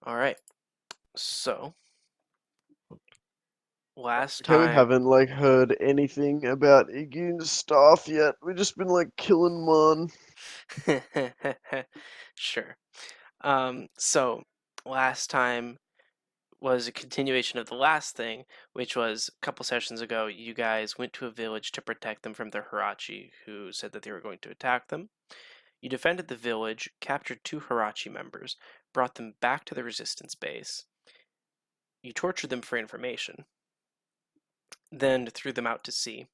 All right. So last Okay, we time, haven't heard anything about Igjun's staff yet. We've just been killing Mon. sure. So last time was a continuation of the last thing, which was a couple sessions ago. You guys went to a village to protect them from the Hirachi, who said that they were going to attack them. You defended the village, captured 2 Hirachi members, brought them back to the resistance base. You tortured them for information, then threw them out to sea.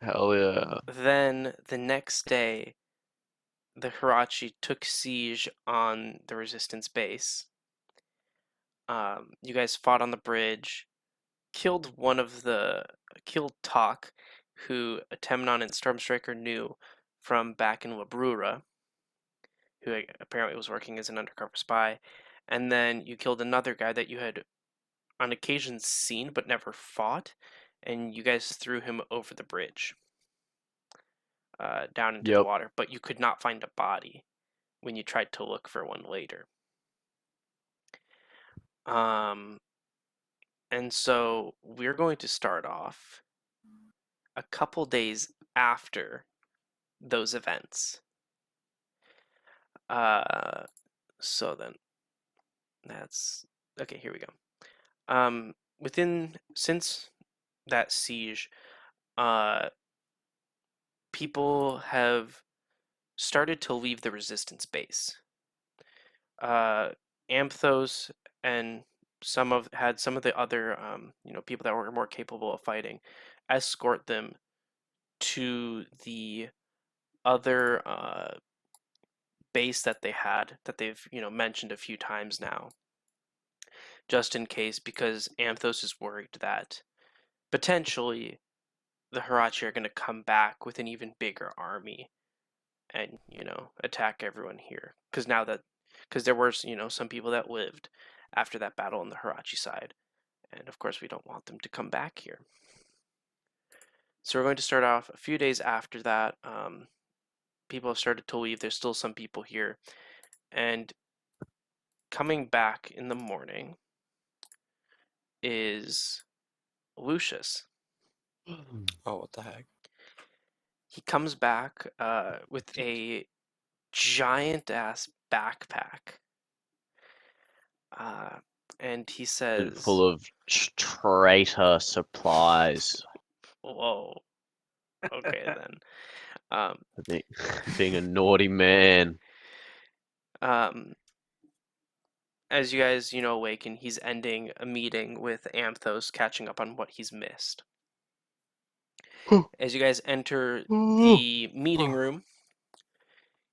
Hell yeah. Then the next day, the Hirachi took siege on the resistance base. You guys fought on the bridge, killed Talk, who Atemnon and Stormstriker knew from back in Labrura, who apparently was working as an undercover spy. And then you killed another guy that you had on occasion seen but never fought, and you guys threw him over the bridge down into the Yep. water, but you could not find a body when you tried to look for one later. And so we're going to start off a couple days after those events. So then that's okay. Here we go. Since that siege, people have started to leave the resistance base. Amthos and some of the other people that were more capable of fighting escort them to the other base that they've mentioned a few times now, just in case, because Amthos is worried that potentially the Hirachi are going to come back with an even bigger army and attack everyone here, because there were some people that lived after that battle on the Hirachi side, and of course we don't want them to come back here. So we're going to start off a few days after that. People have started to leave. There's still some people here, and coming back in the morning is Lucius. Oh, what the heck? He comes back with a giant ass backpack. And he says, Full of traitor supplies. whoa, okay then. Being a naughty man. As you guys, awaken, he's ending a meeting with Amthos, catching up on what he's missed. As you guys enter the meeting room,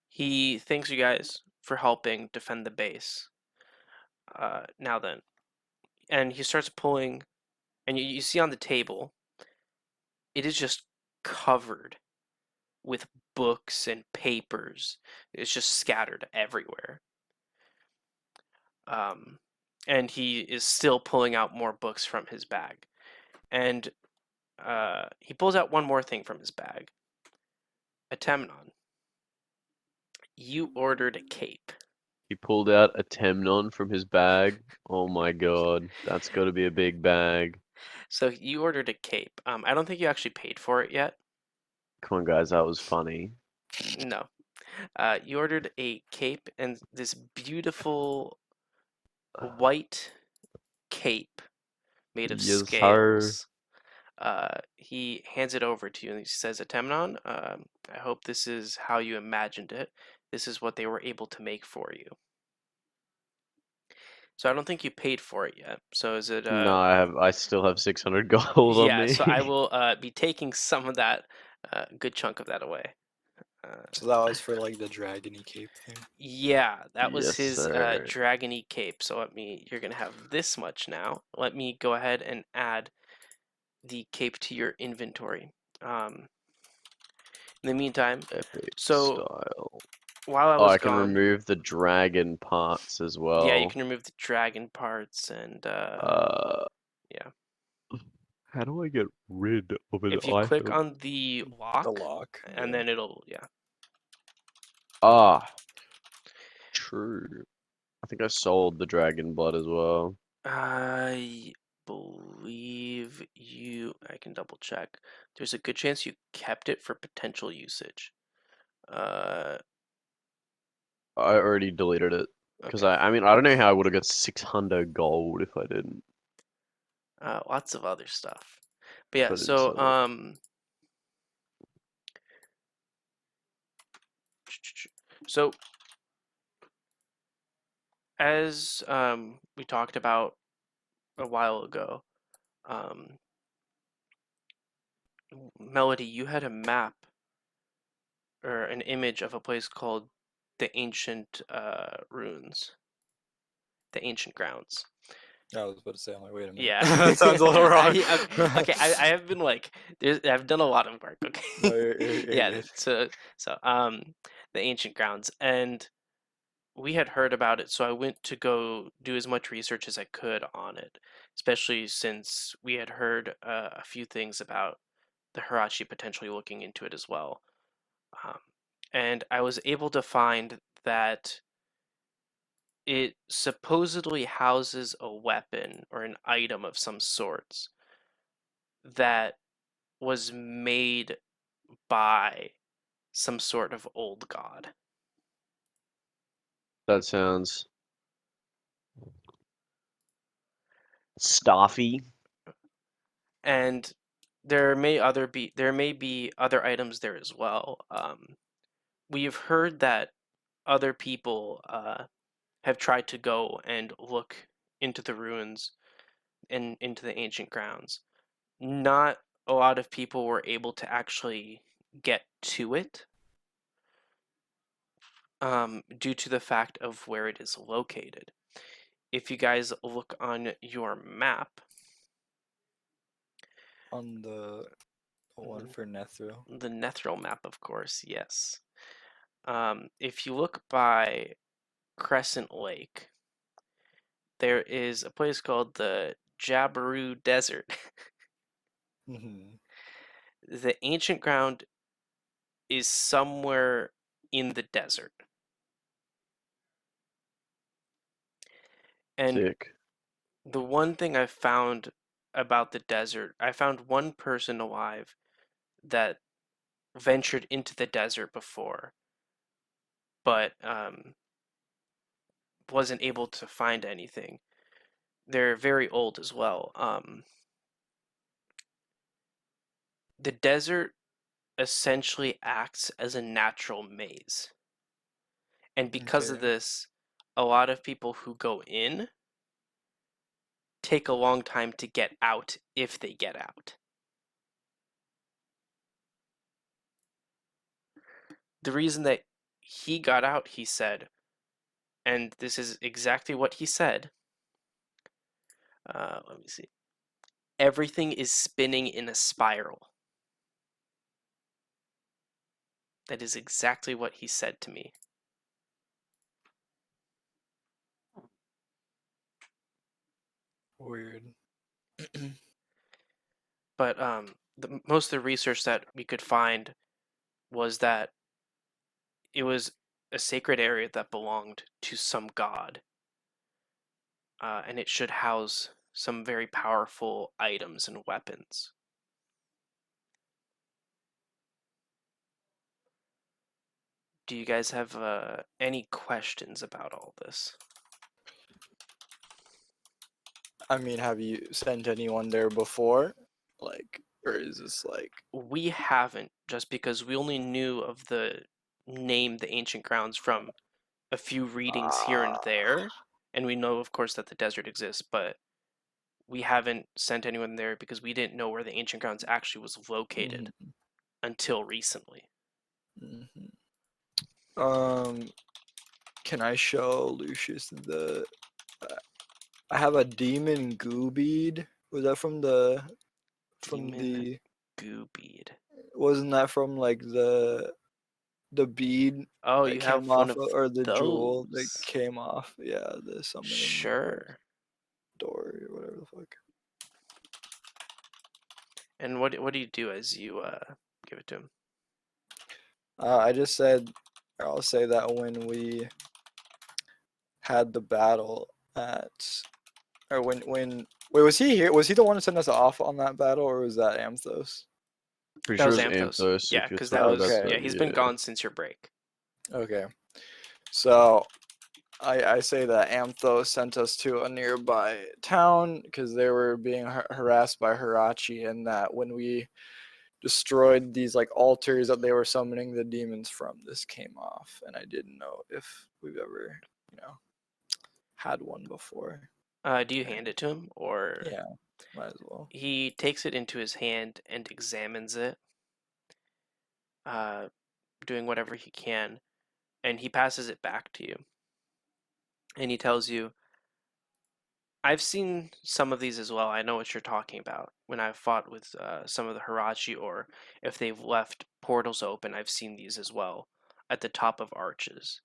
he thanks you guys for helping defend the base. Now then, and he starts pulling, and you see on the table, it is just covered with books and papers. It's just scattered everywhere. And he is still pulling out more books from his bag. And he pulls out one more thing from his bag. Atemnon, you ordered a cape. He pulled out a Temnon from his bag. Oh my god, that's got to be a big bag. So you ordered a cape. I don't think you actually paid for it yet. Come on, guys, that was funny. No. You ordered a cape and this beautiful white cape made of Yes, scales. He hands it over to you and he says, Atemnon, I hope this is how you imagined it. This is what they were able to make for you. So I don't think you paid for it yet. So is it? No, I still have 600 gold on me. Yeah, so I will be taking some of that, good chunk of that away. So that was for the dragony cape thing. Yeah, that was Yes, his sir. dragony cape. So you're gonna have this much now. Let me go ahead and add the cape to your inventory. In the meantime, Epic so style. while I Oh, was I can gone, remove the dragon parts as well. yeah, you can remove the dragon parts and yeah. How do I get rid of an If you item? click on the lock, and yeah. then it'll Ah, true. I think I sold the dragon blood as well. I believe you. I can double check. There's a good chance you kept it for potential usage. Uh, I already deleted it. Because okay. I mean, I don't know how I would have got 600 gold if I didn't. Lots of other stuff. But yeah, But I didn't so sell it. so as we talked about a while ago, um, Melody, you had a map or an image of a place called the Ancient Ruins, the Ancient Grounds. I was about to say, I'm like, wait a minute. Yeah. That sounds a little wrong. Okay. I have been like, I've done a lot of work. Okay. No, you're Yeah. good. So, the Ancient Grounds, and we had heard about it, so I went to go do as much research as I could on it, especially since we had heard a few things about the Hirachi potentially looking into it as well. Um, and I was able to find that it supposedly houses a weapon or an item of some sorts that was made by some sort of old god. That sounds staffy. And there may be other items there as well. We've heard that other people have tried to go and look into the ruins and into the ancient grounds. Not a lot of people were able to actually get to it, due to the fact of where it is located. If you guys look on your map, On the one for Netheril. the Netheril map, of course, yes. If you look by Crescent Lake, there is a place called the Jabiru Desert. Hmm. The ancient ground is somewhere in the desert. And Sick. the one thing I found about the desert, I found one person alive that ventured into the desert before, but wasn't able to find anything. They're very old as well. The desert essentially acts as a natural maze. And because of Okay. this, a lot of people who go in take a long time to get out if they get out. The reason that he got out, he said, and this is exactly what he said. Let me see. Everything is spinning in a spiral. That is exactly what he said to me. Weird. But most of the research that we could find was that it was a sacred area that belonged to some god, and it should house some very powerful items and weapons. Do you guys have any questions about all this? I mean, have you sent anyone there before? Like, or is this like? We haven't, just because we only knew of the name, the ancient grounds, from a few readings here and Ah. there, and we know, of course, that the desert exists, but we haven't sent anyone there because we didn't know where the ancient grounds actually was located Mhm, until recently. mhm. Um, can I show Lucius the? Uh, I have a demon goo bead. Was that from Demon the? goo bead. Wasn't that from like the bead Oh, that you have came one off, of or the jewel that those. came off? Yeah, the summoning Sure. door or whatever the fuck. And what do you do as you give it to him? I just said, or I'll say that when we had the battle at, or when wait, was he here? Was he the one who sent us off on that battle, or was that Amthos? Pretty That sure was it was Amthos. Amthos Yeah, if you're because that talking was about Okay. the he's been yeah. gone since your break. Okay. So I say that Amthos sent us to a nearby town because they were being harassed by Hirachi, and that when we destroyed these like altars that they were summoning the demons from, this came off, and I didn't know if we've ever, had one before. Do you hand And it to him, or yeah, might as well. he takes it into his hand and examines it, uh, doing whatever he can, and he passes it back to you, and he tells you, I've seen some of these as well. I know what you're talking about. When I've fought with some of the Hirachi, or if they've left portals open, I've seen these as well at the top of arches.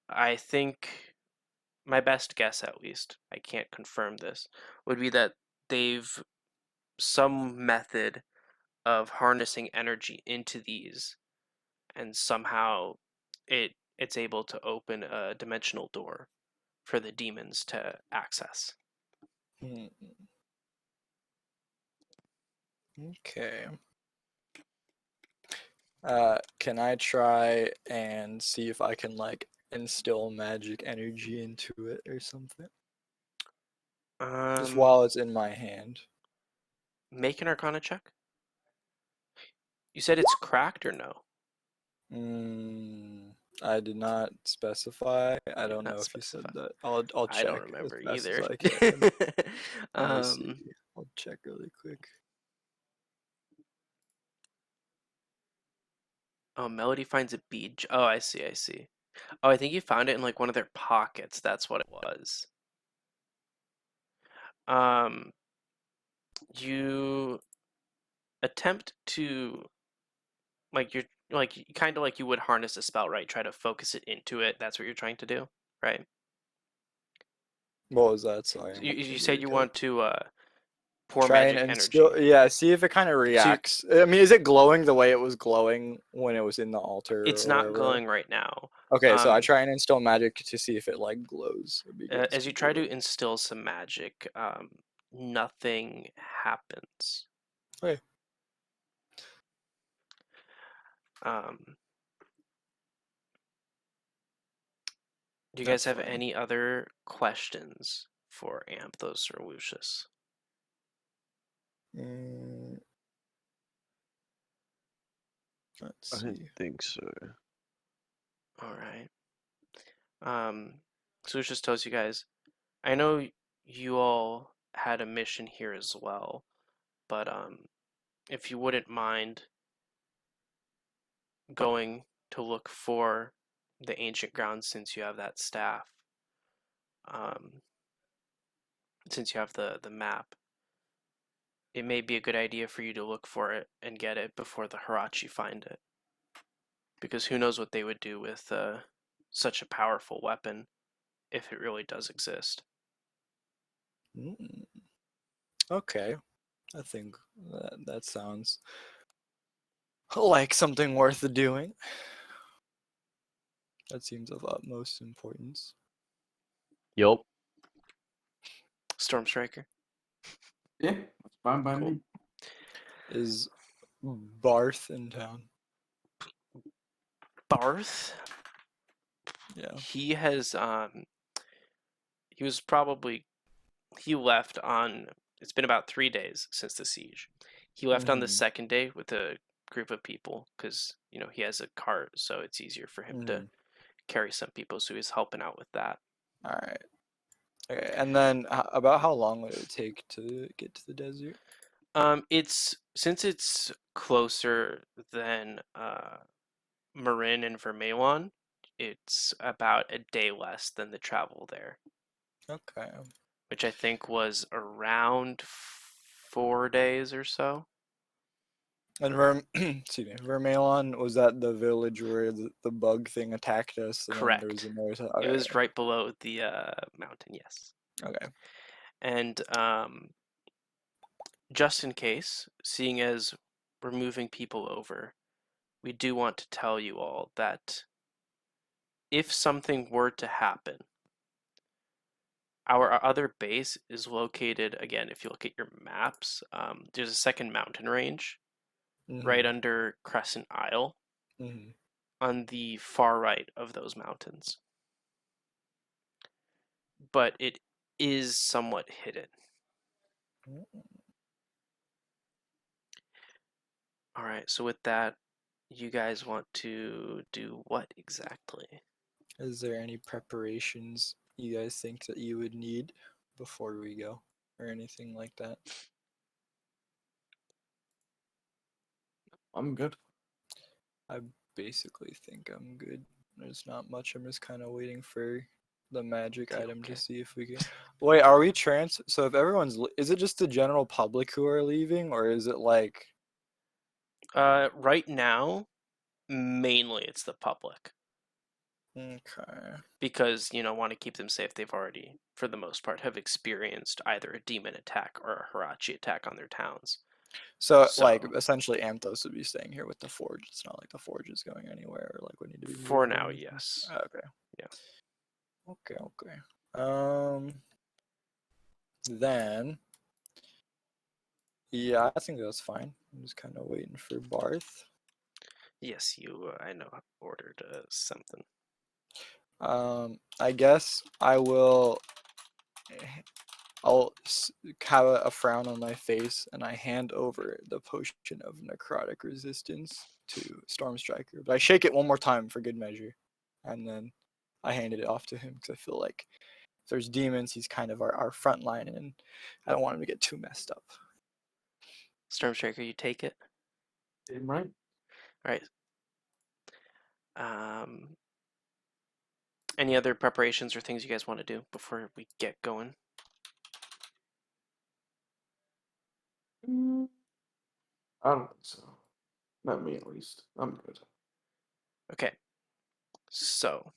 I think my best guess, at least, I can't confirm this, would be that they've some method of harnessing energy into these, and somehow it's able to open a dimensional door for the demons to access. Hmm. Okay. Can I try and see if I can like instill magic energy into it or something? Just Um, while it's in my hand. make an Arcana check. You said it's cracked or no? I did not specify. I You did don't not know if you said specify. that. I'll I don't check as remember fast as either. I can. Let me see. um, I'll check really quick. oh, Melody finds a bead. Oh, I see, I see. Oh, I think you found it in like one of their pockets. That's what it was. Um, you attempt to you're kind of like you would harness a spell, right? Try to focus it into it. That's what you're trying to do, right? What was that? Sorry, So I you didn't said you really want to pour try magic and energy. still, yeah, see if it kind of So reacts. I mean, is it glowing the way it was glowing when it was in the altar it's or not whatever? glowing right now. Okay, so I Um, try and instill magic to see if it like glows or begins as to you try to glow. instill some magic, nothing happens. Okay. Um, do you guys That's have fine. any other questions for Amthos or Lucius? Mm, let's I see. think so. All right. So Lucius tells you guys, I know you all had a mission here as well, but if you wouldn't mind going to look for the ancient grounds, since you have that staff, um, since you have the map, it may be a good idea for you to look for it and get it before the Hirachi find it. Because who knows what they would do with such a powerful weapon if it really does exist. Mm, okay, I think that sounds like something worth doing. That seems of utmost importance. Yup. Stormstriker? Yeah, that's fine by Cool. me. Is Barth in town? Barth? Yeah. He has he was probably he left on it's been about 3 days since the siege. He left on the Mm-hmm. second day with a group of people because he has a cart, so it's easier for him to Mm-hmm. carry some people, so he's helping out with that. All right. Okay, and then about how long would it take to get to the desert? It's since it's closer than Marin and Vermelon, it's about a day less than the travel there, Okay. which I think was around 4 days or so. And excuse me, Vermelon, was that the village where the bug thing attacked us, and then there was Correct. another? It Okay. was right below the mountain, yes. Okay. And just in case, seeing as we're moving people over, we do want to tell you all that if something were to happen, Our other base is located, again, if you look at your maps, there's a second mountain range right Mhm. under Crescent Isle Mhm. on the far right of those mountains. But it is somewhat hidden. All right, so with that, you guys want to do what exactly? Is there any preparations you guys think that you would need before we go, or anything like that? I'm good. I basically think I'm good. There's not much. I'm just kind of waiting for the magic item to Okay. see if we can. Wait, are we trans? So if is it just the general public who are leaving, or is it like? Right now, mainly it's the public Okay. because, want to keep them safe. They've already, for the most part, have experienced either a demon attack or a Hirachi attack on their towns. So like So, essentially, Amthos would be staying here with the forge. It's not like the forge is going anywhere, or like we need to be for moved or now, anything. yes. Okay. Yeah. Okay. Okay. Then. Yeah, I think that's fine. I'm just kind of waiting for Barth. Yes, I know, ordered something. I guess I will. Have a frown on my face, and I hand over the potion of necrotic resistance to Stormstriker. But I shake it one more time for good measure, and then I handed it off to him because I feel like if there's demons, he's kind of our front line, and I don't want him to get too messed up. Stormstriker, you take it. Damn right. All right. Um, any other preparations or things you guys want to do before we get going? I don't think so. Not me, at least. I'm good. Okay. So,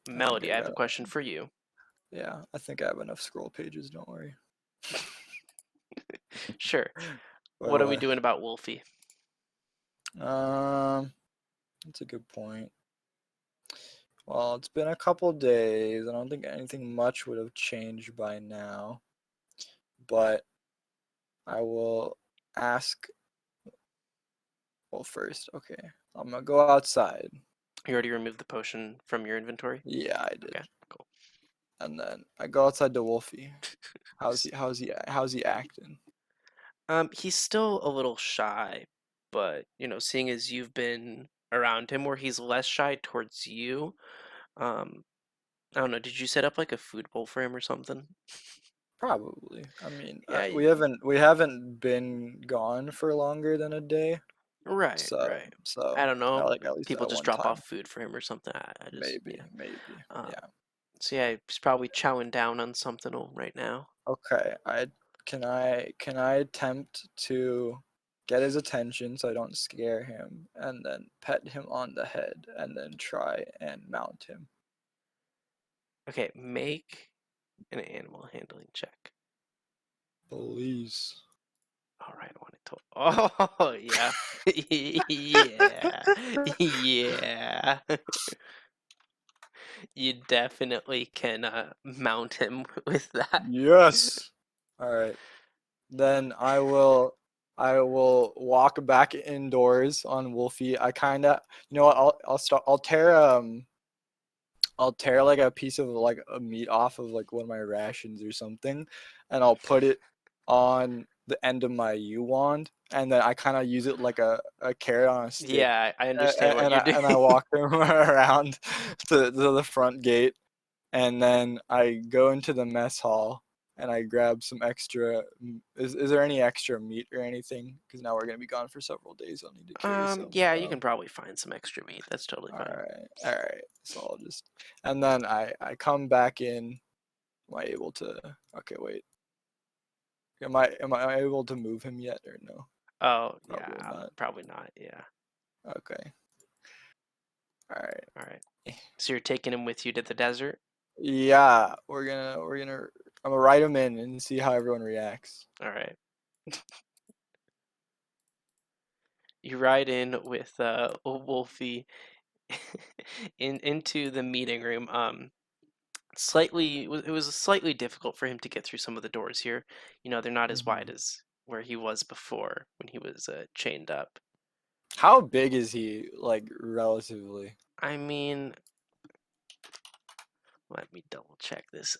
I think Melody, I I have got a it. question for you. Yeah, I think I have enough scroll pages. Don't worry. Sure. But What are we doing about Wolfie? that's a good point. Well, it's been a couple days. I don't think anything much would have changed by now. But I will ask. Well, first, okay. I'm gonna go outside. You already removed the potion from your inventory? Yeah, I did. Okay, cool. And then I go outside to Wolfie. How's he acting? He's still a little shy, but seeing as you've been around him where he's less shy towards you, I don't know, did you set up like a food bowl for him or something? Probably. I mean, Yeah, we haven't been gone for longer than a day. right, So right. so I don't know. like at least People that just one drop time. off food for him or something. I just, Maybe, yeah. maybe. Um, Yeah. so yeah, he's probably chowing down on something right now. Okay. Can I attempt to get his attention so I don't scare him, and then pet him on the head, and then try and mount him? Okay, make an animal handling check. Please. All right, I wanted to. Oh, yeah. Yeah. Yeah. You definitely can mount him with that. Yes. All right. Then I will walk back indoors on Wolfie. I kind of, what, I'll tear like a piece of like a meat off of like one of my rations or something, and I'll put it on the end of my U wand, and then I kind of use it like a carrot on a stick, Yeah, I understand what and you're I doing. walk him around to the front gate, and then I go into the mess hall and I grab some extra. Is there any extra meat or anything? Because now we're gonna be gone for several days. I'll need to carry some. Yeah, you can probably find some extra meat. That's totally All fine. right, all right. So I'll just, and then I come back in. Am I able to? Okay, wait. Am I able to move him yet or no? Oh, Probably yeah, not. probably not. Yeah. Okay. All right. All right. So you're taking him with you to the desert? Yeah, we're gonna. I'm gonna write him in and see how everyone reacts. All right. You ride in with Wolfie into the meeting room. it was slightly difficult for him to get through some of the doors here. You know, they're not as wide as where he was before when he was chained up. How big is he, like, relatively? I mean, let me double check this.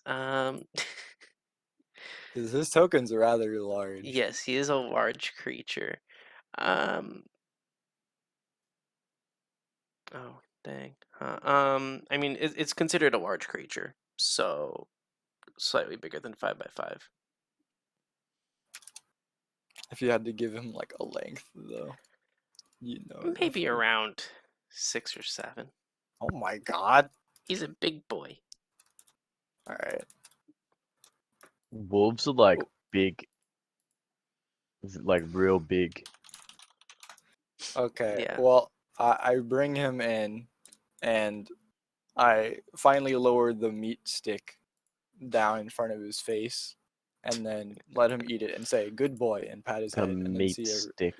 Because his tokens are rather large. Yes, he is a large creature. Oh, dang. I mean, it's considered a large creature, so slightly bigger than 5x5. If you had to give him, like, a length, though, you know. Maybe roughly. around 6 or 7. Oh my god. He's a big boy. Alright. Wolves are like big, like real big. Okay. Yeah. Well, I bring him in, and I finally lower the meat stick down in front of his face, and then let him eat it and say "good boy" and pat his The head, and then meat see. stick.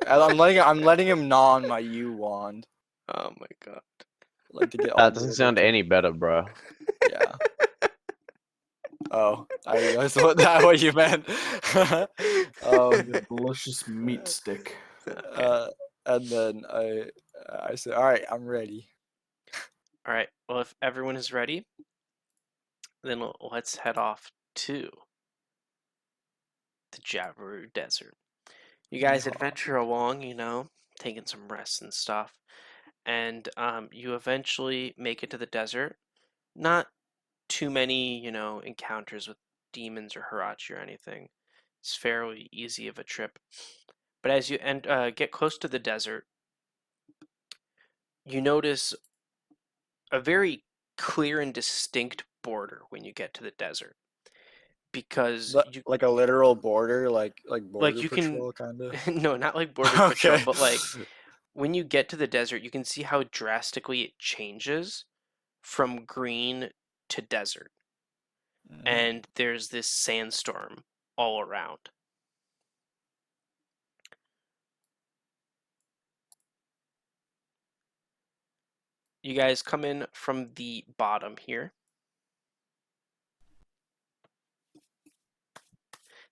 I'm letting him gnaw on my U wand, Oh my god. like to get all That the doesn't little. sound any better, bro. Yeah. Oh, that's what you meant. Like a delicious meat stick. And then I said, "All right, I'm ready." All right. Well, if everyone is ready, then let's head off to the Jabiru Desert. You guys Yeehaw. adventure along, you know, taking some rest and stuff, and you eventually make it to the desert. Not too many, you know, encounters with demons or Hirachi or anything. It's fairly easy of a trip. But as you get close to the desert, you notice a very clear and distinct border when you get to the desert, because you Like a literal border, like border you can patrol kind of. no, not like border patrol, Okay. but like when you get to the desert, you can see how drastically it changes from green to desert, and there's this sandstorm all around. You guys come in from the bottom here.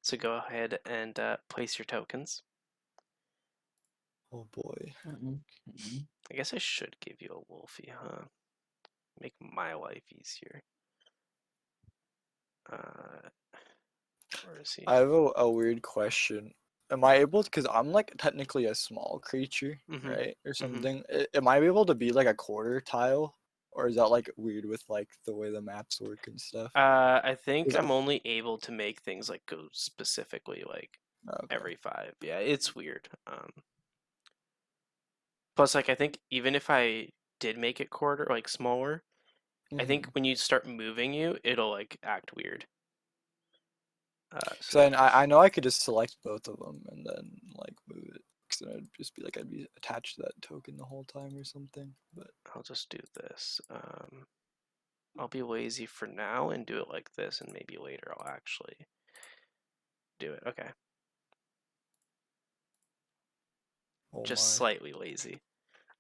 So go ahead and place your tokens. Oh boy. I guess I should give you a Wolfie, huh? Make my life easier. Where is he? I have a weird question. Am I able to, because I'm like technically a small creature, Mhm. right? Or Mhm. something. Am I able to be like a quarter tile? Or is that like weird with like the way the maps work and stuff? I think 'Cause I'm only able to make things like go specifically like okay. every 5. Yeah, it's weird. Plus, like I think even if I did make it quarter, like smaller, I think Mhm. when you start moving you, it'll like act weird. So then I know I could just select both of them and then like move it. Because then I'd just be like I'd be attached to that token the whole time or something. But I'll just do this. I'll be lazy for now and do it like this, and maybe later I'll actually do it. Okay. oh Just my, slightly lazy.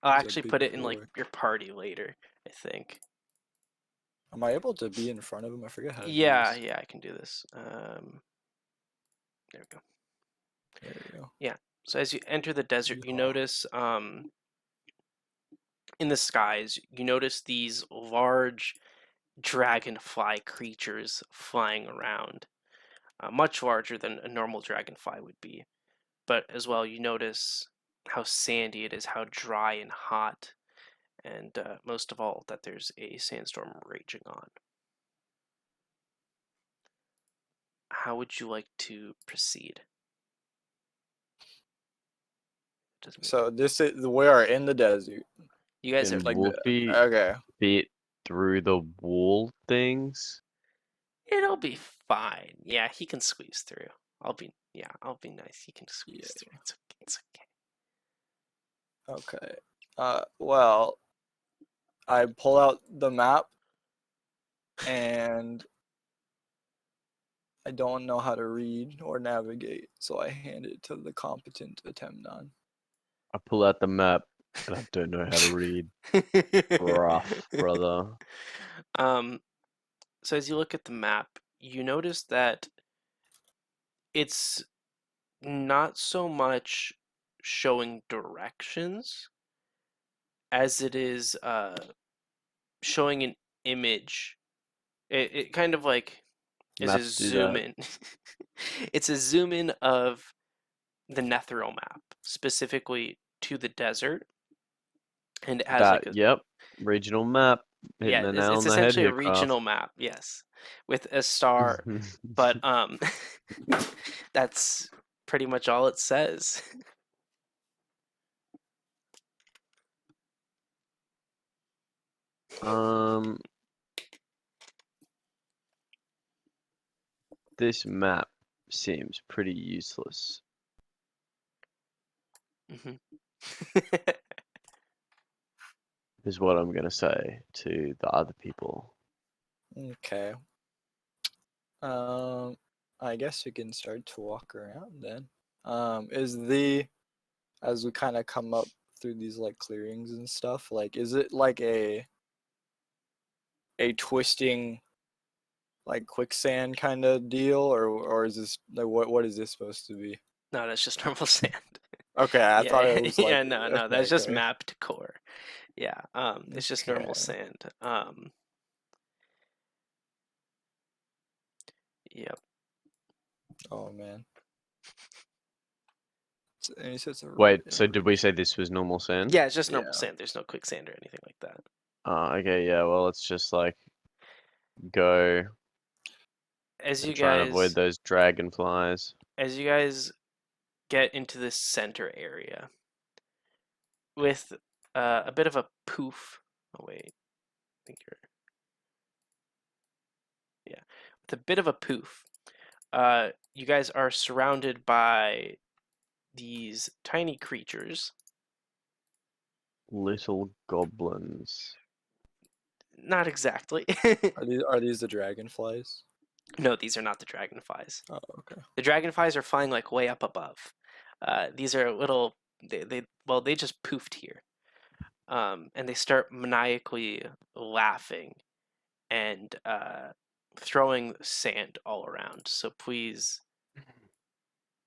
I'll he's a actually big put it in like boy. your party later, I think. Am I able to be in front of him? I forget how to do Yeah, this. yeah, I can do this. There we go. There we go. Yeah. So as you enter the desert, you Yeehaw. notice in the skies, you notice these large dragonfly creatures flying around, much larger than a normal dragonfly would be. But as well, you notice how sandy it is, how dry and hot, and most of all, that there's a sandstorm raging on. How would you like to proceed? So this is we are in the desert. You guys Can have Like Wolfie okay. fit through the wall things? It'll be fine. Yeah, he can squeeze through. I'll be nice. He can squeeze Yeah. through. It's okay. Okay. Well, I pull out the map and I don't know how to read or navigate, so I hand it to the competent Atemnon. I pull out the map and I don't know how to read. Rough, brother. So as you look at the map, you notice that it's not so much showing directions as it is showing an image. It kind of like is a Maps do zoom that. in. It's a zoom in of the Netheril map, specifically to the desert, and it has like That, a yep. Regional map. Hitting yeah, the it's, nail it's on the head essentially a here, Craft. regional map, yes, with a star, but that's pretty much all it says. Um, this map seems pretty useless, Mhm. is what I'm gonna say to the other people. Okay. I guess we can start to walk around then. Is the as we kind of come up through these like clearings and stuff, like is it like a twisting like quicksand kind of deal, or is this like what is this supposed to be? No, that's just normal sand. Okay, I thought Yeah, it was like yeah, no, that's just okay, mapped core. Yeah, it's just normal okay. sand. Yep. Oh man. And he says Wait, so did we say this was normal sand? Yeah, it's just normal yeah. sand. There's no quicksand or anything like that. Okay, yeah, well, let's just like go As you and try and avoid guys, those dragonflies. as you guys get into this center area with a bit of a poof. Oh wait, I think you're yeah, with a bit of a poof. You guys are surrounded by these tiny creatures. Little goblins. Not exactly. Are these the dragonflies? No, these are not the dragonflies. Oh, okay. The dragonflies are flying like way up above. These are little. They just poofed here, and they start maniacally laughing and throwing sand all around. So please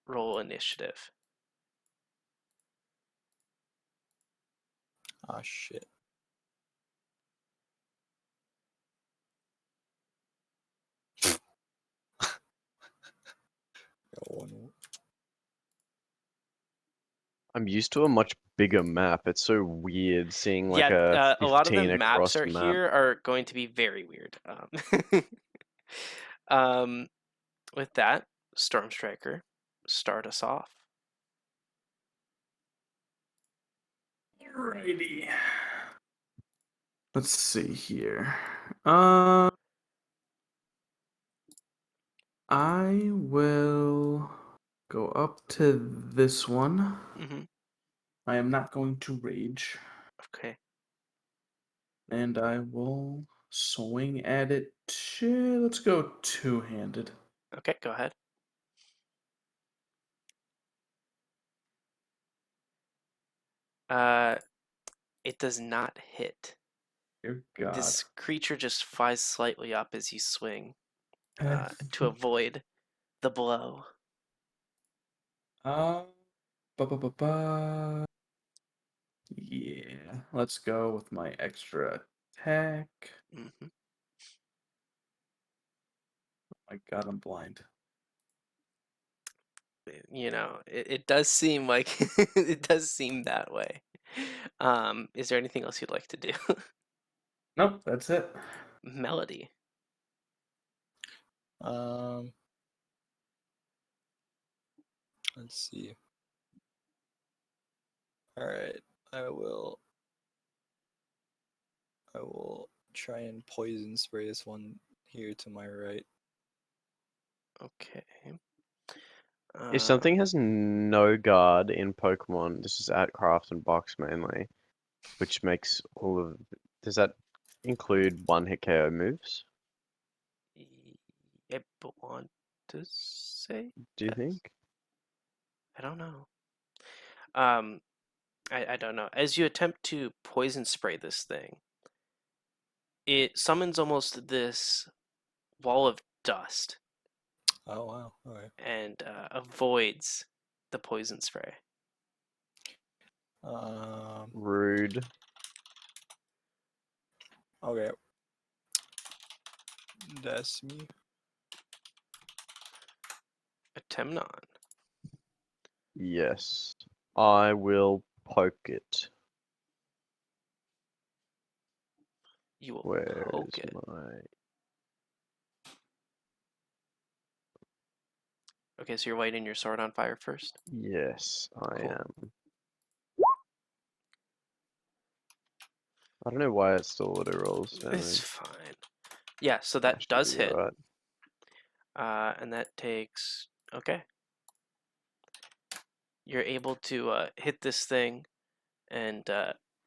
roll initiative. Oh shit. Got one. I'm used to a much bigger map. It's so weird seeing like Yeah, a a lot of the 15 maps across are map. here are going to be very weird. Um, with that, Storm Striker, start us off. Alrighty. Let's see here. I will go up to this one. Mm-hmm. I am not going to rage. Okay. And I will swing at it. Let's go two-handed. Okay, go ahead. Uh, it does not hit. Dear God. This creature just flies slightly up as you swing Uh, to avoid the blow. uh, ba. Yeah, let's go with my extra attack. Mm-hmm. Oh my God, I'm blind. You know, it does seem like it does seem that way. Is there anything else you'd like to do? Nope, that's it. Melody. Um, let's see. All right, I will try and poison spray this one here to my right. Okay. If something has no guard in Pokemon, this is at Craft and Box mainly, which makes all of. Does that include one hit KO moves? I want to say Do you yes. think? I don't know. Um, I don't know. As you attempt to poison spray this thing, it summons almost this wall of dust Oh wow. Okay. and avoids the poison spray. Rude. Okay. That's me. A Temnon. Yes. I will poke it. You will Where poke is it. my... Okay, so you're lighting your sword on fire first. Yes, I Cool. am. I don't know why it still auto rolls It's damage. fine. Yeah, so That that should does be hit. alright. And that takes... Okay. You're able to hit this thing and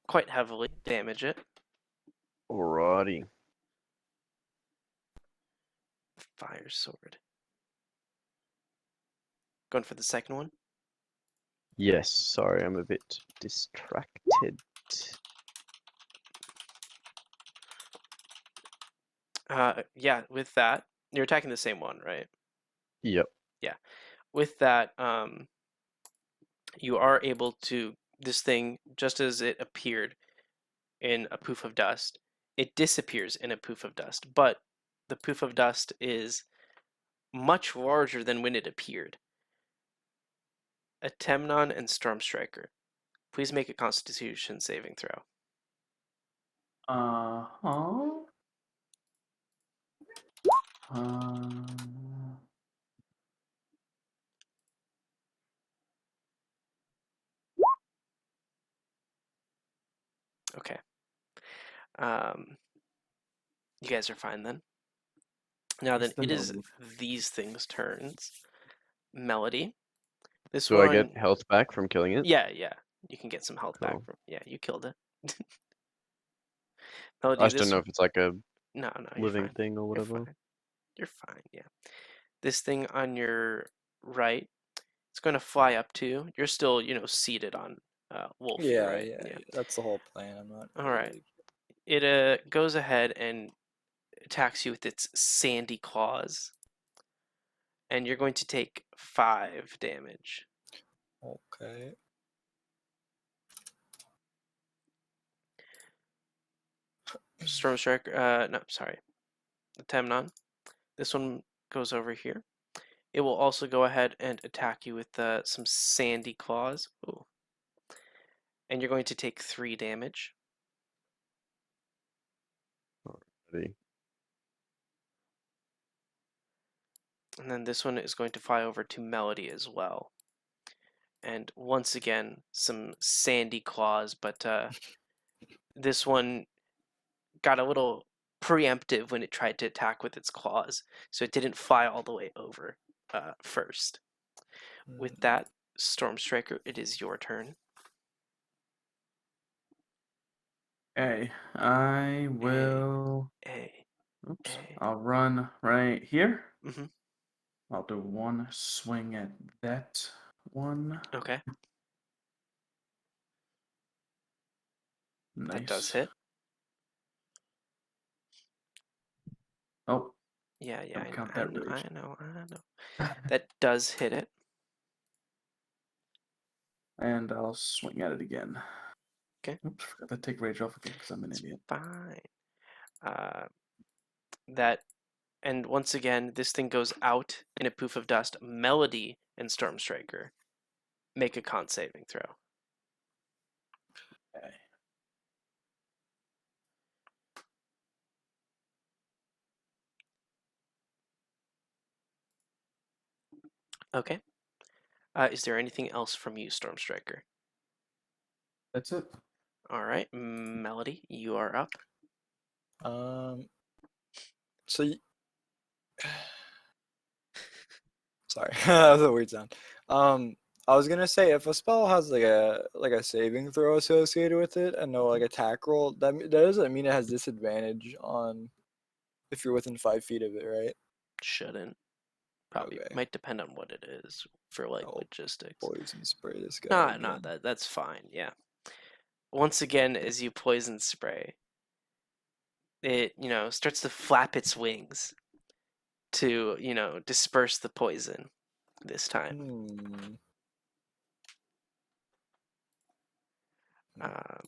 quite heavily damage it. Alrighty. Fire sword. Going for the second one. Yes, sorry, I'm a bit distracted. Yeah, with that, you're attacking the same one, right? Yep. Yeah. With that, you are able to, this thing, just as it appeared in a poof of dust, it disappears in a poof of dust, but the poof of dust is much larger than when it appeared. A Temnon and Storm Striker, please make a Constitution saving throw. Uh-huh. Okay. You guys are fine then. Now then, What's the it is move? these things' turns. Melody. This Do I one, get health back from killing it? yeah, you can get some health back Cool. from. Yeah, you killed it. I Melody, just don't this know if it's like a no, you're living fine. thing or You're whatever. fine. You're fine. Yeah. This thing on your right, it's going to fly up to you. You're still, seated on Wolfie, Yeah, right? yeah, Yeah. yeah. That's the whole plan. I'm not All right. really. It goes ahead and attacks you with its sandy claws, and you're going to take 5 damage. Okay. Storm Striker. No, sorry. The Temnon. This one goes over here. It will also go ahead and attack you with some sandy claws. Ooh. And you're going to take 3 damage. Alrighty. And then this one is going to fly over to Melody as well. And once again, some sandy claws, but this one got a little preemptive when it tried to attack with its claws, so it didn't fly all the way over first. With that, Storm Striker, it is your turn. Okay, I will. A. Oops. A. I'll run right here. Mm-hmm. I'll do one swing at that one. Okay. Nice. That does hit. Oh, Yeah, don't count that rage. I know. That does hit it. And I'll swing at it again. Okay. Oops, forgot to take rage off again because I'm an idiot. Fine. And once again, this thing goes out in a poof of dust. Melody and Storm Striker make a con saving throw. Okay. Okay. Is there anything else from you, Storm Striker? That's it. All right, Melody, you are up. So. Sorry, that was a weird sound. I was gonna say if a spell has like a saving throw associated with it and no like attack roll, that doesn't mean it has disadvantage on if you're within 5 feet of it, right? Shouldn't. Probably Okay. might depend on what it is for like Oh, logistics. Poison spray this guy. Nah, again. that's fine. Yeah. Once again, as you poison spray, it starts to flap its wings, to, disperse the poison this time. Hmm. Um,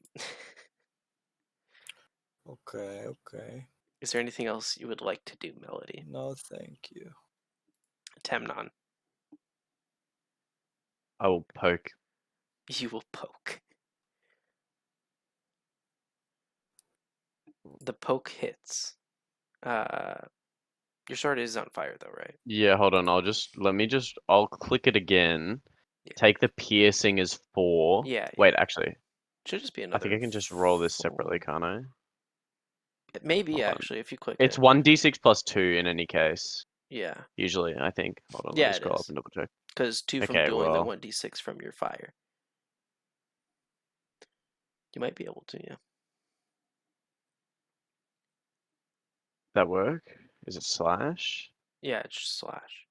Okay. is there anything else you would like to do, Melody? No, thank you. Temnon, I will poke. you will poke. The poke hits. Your sword is on fire though, right? Yeah, hold on. I'll click it again. Yeah. Take the piercing as 4. Yeah. Wait, actually, Should just be I another. think I can just roll this 4. separately, can't I? Maybe Hold on. actually, if you click It's it. 1d6 plus 2 in any case. Yeah. Usually, I think. Hold on, let Yeah, me it scroll up is. and double check. Because 2 from Okay, dueling, then well, 1d6 from your fire. You might be able to, yeah. that work? Is it slash? Yeah, it's just slash.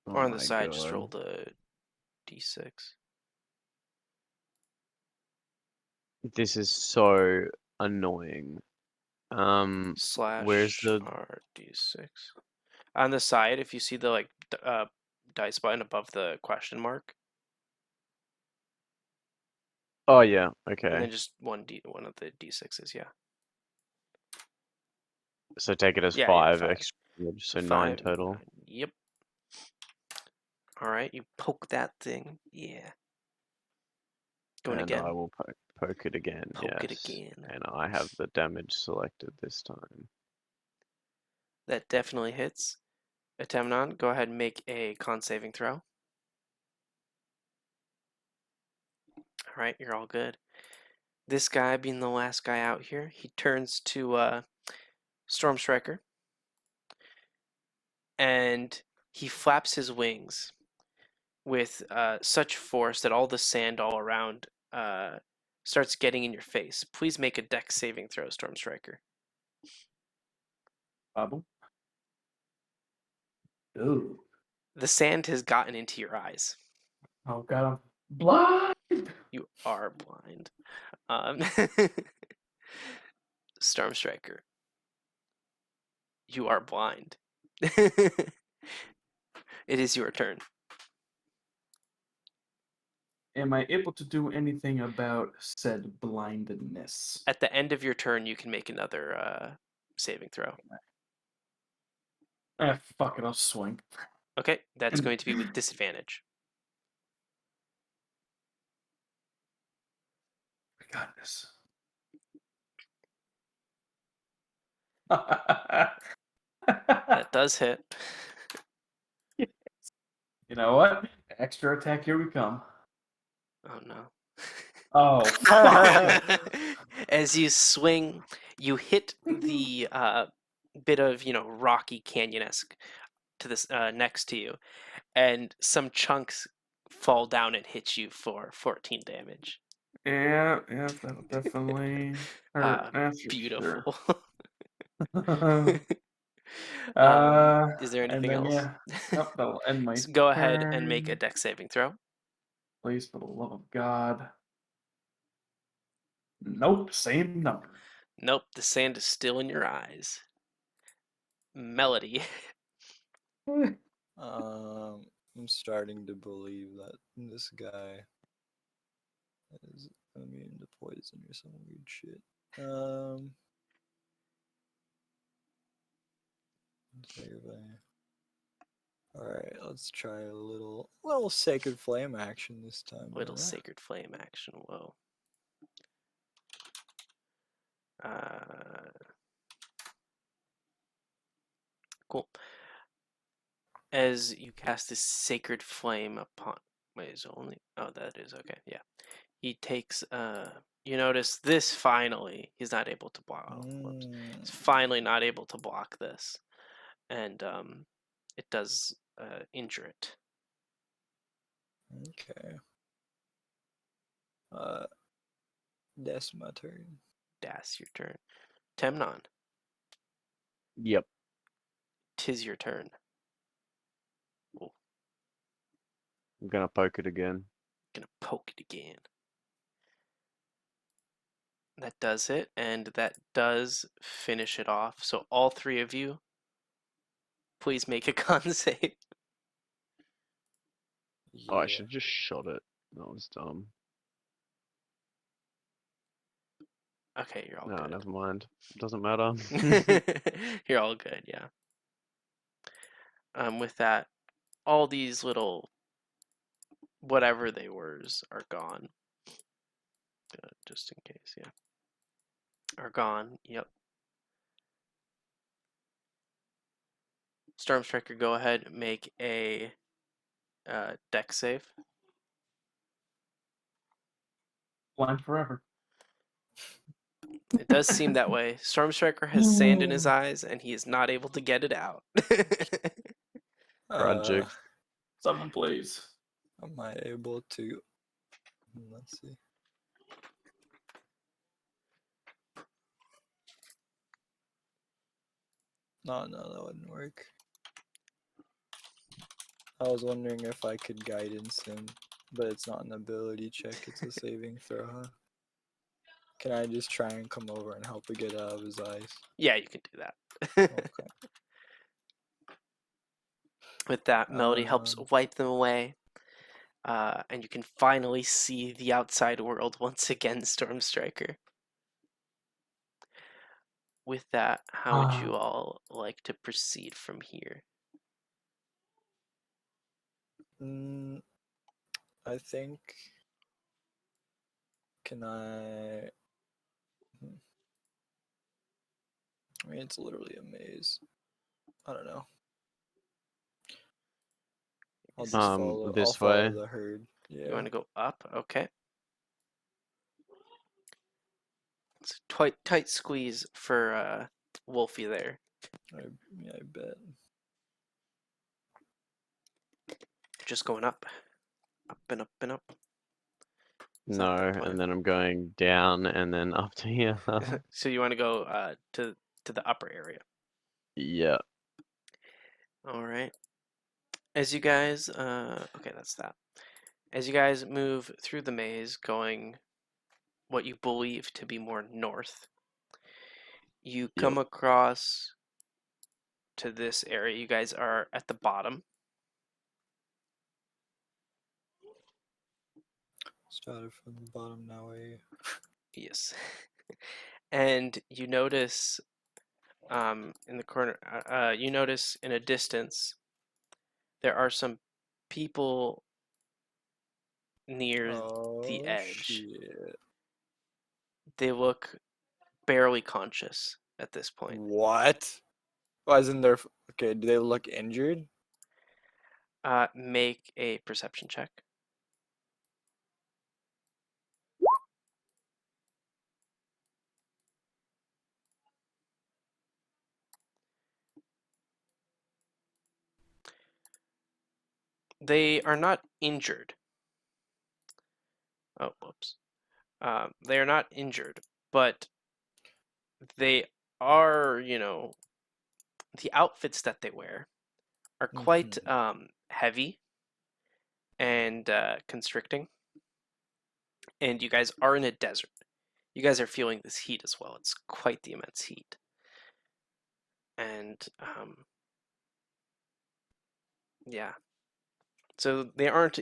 Oh Or on the my side, just roll god. the d6. This is so annoying. Where's Slash the... rd6. On the side, if you see the dice button above the question mark, Oh yeah, and okay. then just one of the d6s, yeah. So take it as Yeah, 5 5. extra, so 9 5, total. 9. Yep. Alright, you poke that thing. Yeah. Going And I again. will poke it again, Poke it yes. again. And I have the damage selected this time. That definitely hits. Atemnon, go ahead and make a con saving throw. Alright, you're all good. This guy, being the last guy out here, he turns to Storm Striker. And he flaps his wings with such force that all the sand all around starts getting in your face. Please make a dex saving throw, Storm Striker. Bubble. Ooh. The sand has gotten into your eyes. Oh god, I'm blind. You are blind. Um, Storm Striker, you are blind. It is your turn. Am I able to do anything about said blindness? At the end of your turn, you can make another saving throw. Fuck it, I'll swing. Okay, that's going to be with disadvantage. We got this. That does hit. You know what? Extra attack, here we come. Oh no. Oh, fuck. As you swing, you hit the bit of, rocky canyon-esque to this next to you, and some chunks fall down and hit you for 14 damage. Yeah, that'll definitely hurt. That's for sure. Beautiful. Is there And anything then else? yeah, nope, that'll end my So go ahead and make a turn. dex saving throw. Please, for the love of God. Nope, same number. Nope, the sand is still in your eyes. Melody. I'm starting to believe that this guy is immune to poison or some weird shit. Alright, let's try a little sacred flame action this time. Little yeah. sacred flame action. Whoa. Cool. As you cast this sacred flame upon. Wait, is it only? Oh, that is okay. Yeah. He takes. You notice this finally. He's not able to block. Oh, whoops. He's finally not able to block this, and it does injure it. Okay. That's my turn. That's your turn. Temnon, Yep. 'tis your turn. Oh, I'm gonna poke it again. gonna poke it again. That does it, and that does finish it off. So all three of you, please make a con save. Oh, I Yeah. should have just shot it. That was dumb. Okay, you're all No, good. never mind. Doesn't matter. You're all good, yeah. With that, all these little whatever they were are gone. Just in case, yeah. Are gone, yep. Stormstriker, go ahead, make a deck save. Blind forever. It does seem that way. Stormstriker has sand in his eyes, and he is not able to get it out. Tragic. Someone please. Am I able to? Let's see. No, that wouldn't work. I was wondering if I could guidance him, but it's not an ability check, it's a saving throw, huh? Can I just try and come over and help it get out of his eyes? Yeah, you can do that. Okay. With that, Melody helps wipe them away, and you can finally see the outside world once again, Stormstriker. With that, how would you all like to proceed from here? I think. Can I? I mean, it's literally a maze. I don't know. I'll just follow. I'll This follow way. the herd. You Yeah. want to go up? Okay. It's a tight squeeze for Wolfie there. I bet. Just going up. Up and up and up. Is that No, the plan? and then I'm going down and then up to here. So you want to go to the upper area. Yeah. All right. As you guys, okay, that's that. As you guys move through the maze, going what you believe to be more north, you come across to this area. You guys are at the bottom. Started from the bottom now. Yes. And you notice in the corner, you notice in a distance, there are some people near the edge. Shit. They look barely conscious at this point. What? Why isn't there? Okay, do they look injured? Make a perception check. They are not injured. Oh, whoops. They are not injured, but they are, the outfits that they wear are quite heavy and constricting. And you guys are in a desert. You guys are feeling this heat as well. It's quite the immense heat. And yeah. So they aren't,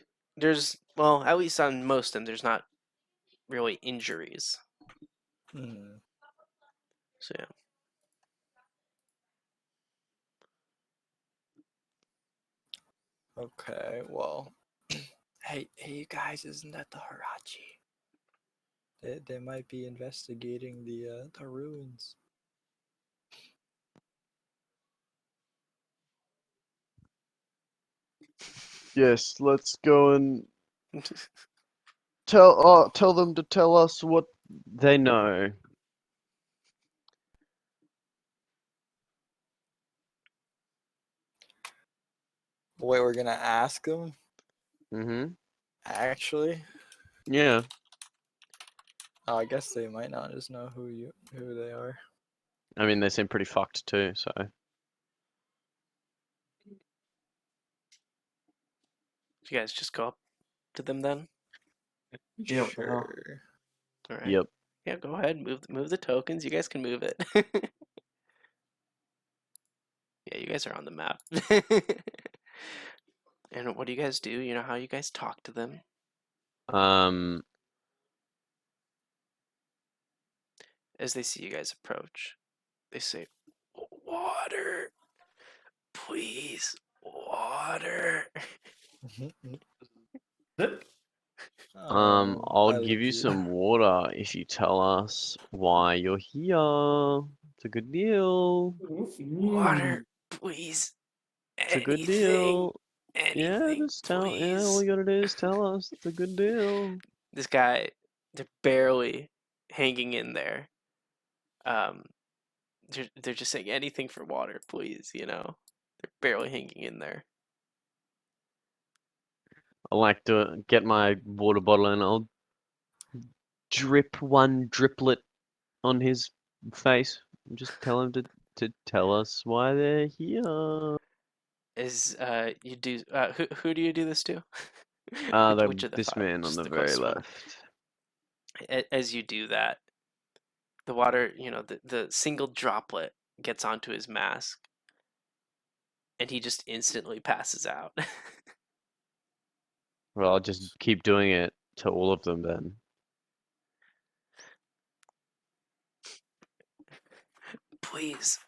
well, at least on most of them, there's not really injuries. So yeah. Okay, well. Hey, you guys, isn't that the Hirachi? They might be investigating the ruins. Yes, let's go and tell them to tell us what they know. Wait, we're gonna ask them? Mm-hmm. Actually? Yeah. Oh, I guess they might not just know who they are. I mean, they seem pretty fucked too, so. You guys just go up to them then? Yeah, what the hell? Sure. All right. Yep. Yeah, go ahead. Move the tokens. You guys can move it. Yeah, you guys are on the map. And what do you guys do? You know how you guys talk to them? Um, As they see you guys approach, they say, "Water, please, water." Zip. I'll I give you legit- some water if you tell us why you're here. It's a good deal. Water, please. It's a good Anything. deal. Yeah, Anything, just tell. please. Yeah, all you gotta do is tell us. It's a good deal. This guy, they're barely hanging in there. They're just saying anything for water, please. They're barely hanging in there. I like to get my water bottle and I'll drip one driplet on his face. Just tell him to tell us why they're here. You do who do you do this to? Which of the This five? man on Just the the very closest one. left. As you do that, the water, the single droplet gets onto his mask, and he just instantly passes out. Well, I'll just keep doing it to all of them then. Please,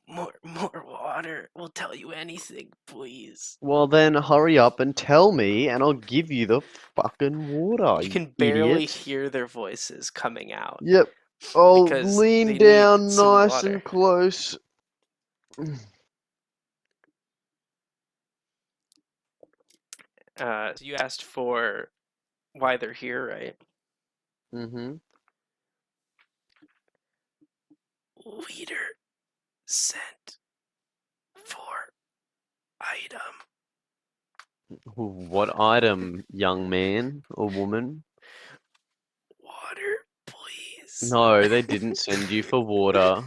more water. We'll tell you anything, please. Well, then hurry up and tell me, and I'll give you the fucking water, You you can barely idiot. hear their voices coming out Yep. I'll because lean they need down some nice water. and close. So you asked for why they're here, right? Mm-hmm. Leader sent for item. What item, young man or woman? Water, please. No, they didn't send you for water.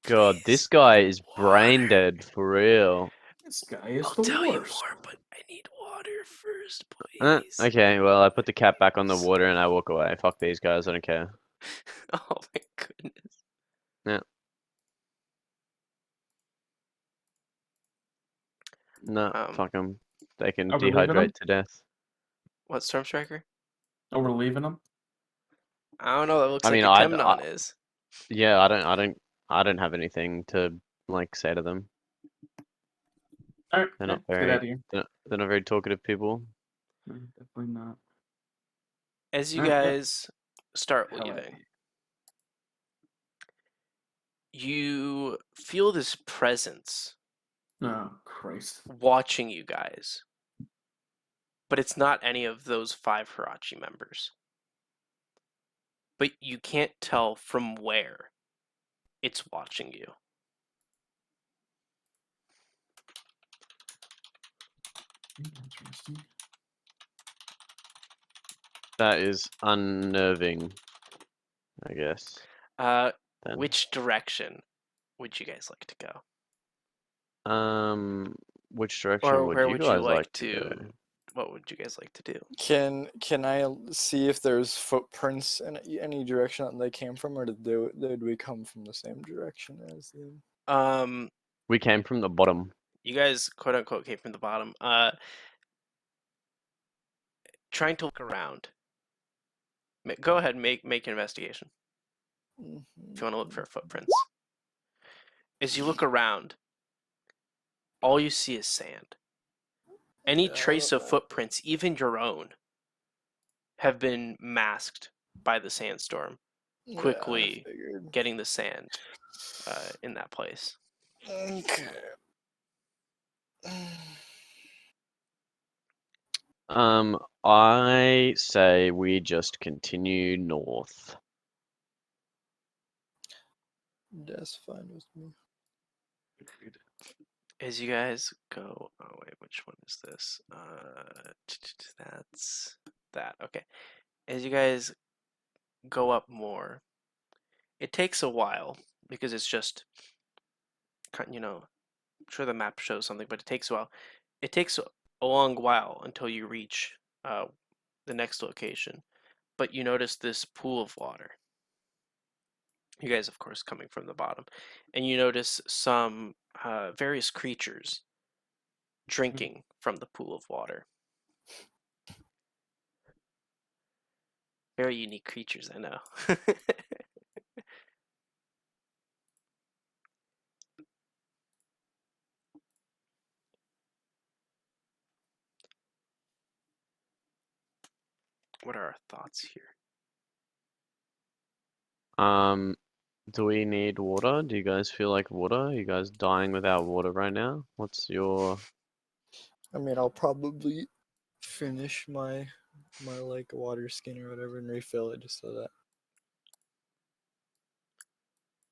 God, this Please, guy is brain water. dead for real. This guy is I'll the tell you worst. more, but I need water first, please. Okay, well, I put the cap back on the water and I walk away. Fuck these guys, I don't care. Oh my goodness. Yeah. No, Um, fuck them. They can Are we leaving dehydrate them? to death. what, Storm Striker? Oh, we're leaving them? I don't know. That looks I like mean, a Temnon is. yeah, I don't have anything to like say to them. Alright, They're yeah, not let's get out of very, here. they're not very talkative people. No, definitely not. As you Alright, yep. guys start Hell out of leaving, here. you feel this presence Oh, Christ. watching you guys. But it's not any of those 5 Hirachi members. But you can't tell from where it's watching you. Interesting. That is unnerving, I guess. Then. Which direction would you guys like to go? Which direction Or would where you would you guys like to go? to? What would you guys like to do? Can I see if there's footprints in any direction that they came from, or did we come from the same direction as them? We came from the bottom. You guys quote unquote came from the bottom. Trying to look around. Go ahead, make an investigation if you want to look for footprints. As you look around, all you see is sand. Any trace of footprints, even your own, have been masked by the sandstorm, quickly getting the sand in that place. Okay. I say we just continue north. That's fine with me. Agreed. As you guys go, oh wait, which one is this? That's that. Okay. As you guys go up more, it takes a while because it's just, I'm sure the map shows something, but it takes a while. It takes a long while until you reach the next location. but you notice this pool of water. You guys, of course, coming from the bottom, and you notice some various creatures drinking from the pool of water. Very unique creatures, I know. What are our thoughts here? Do we need water? Do you guys feel like water? Are you guys dying without water right now? What's your... I mean, I'll probably finish my like water skin or whatever and refill it just so that.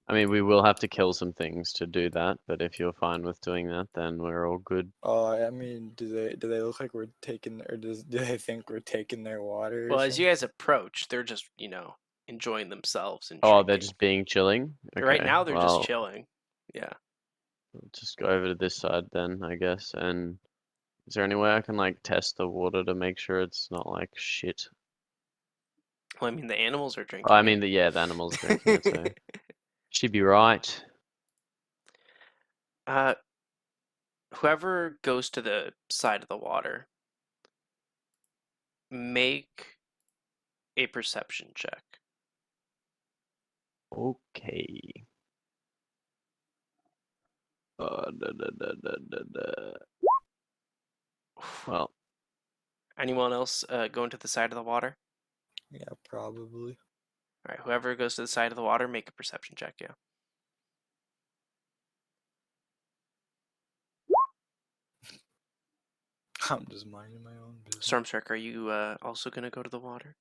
I mean, we will have to kill some things to do that, but if you're fine with doing that, then we're all good. I mean, do they look like we're taking, or do they think we're taking their water? Or Well, as you something? guys approach, they're just, enjoying themselves and Oh, they're drinking. just being chilling? Right Okay, now, they're well, just chilling. Yeah. just go over to this side then, I guess. And is there any way I can like test the water to make sure it's not like shit? Well, I mean, the animals are Oh, drinking I mean, the animals are drinking it, so she'd be right. Whoever goes to the side of the water, make a perception check. Okay. Well, Anyone else going to the side of the water? Yeah, probably. All right, whoever goes to the side of the water, make a perception check, yeah. I'm just minding my own business. Stormstruck, are you also going to go to the water?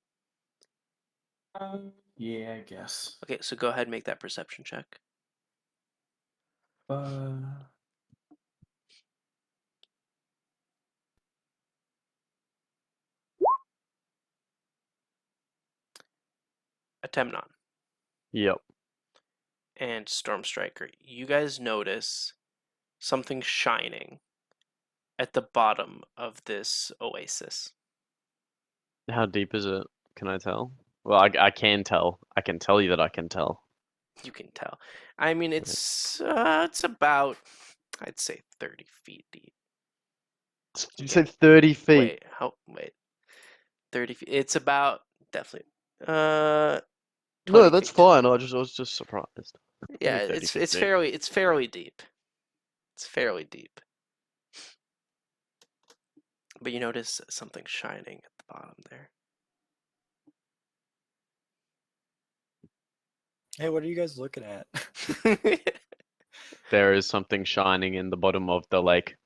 Yeah, I guess. Okay, so go ahead and make that perception check. Attempt none. yep. And Stormstriker, you guys notice something shining at the bottom of this oasis. How deep is it? Can I tell? Well, I can tell. I can tell you that I can tell. You can tell. I mean, it's about, I'd say, 30 feet deep. You said 30 feet. Wait. 30 feet. It's about, definitely, 20 No, that's feet. fine. I was just surprised. Yeah, Only 30 it's feet it's deep. fairly it's fairly deep. It's fairly deep. But you notice something shining at the bottom there. Hey, what are you guys looking at? There is something shining in the bottom of the lake.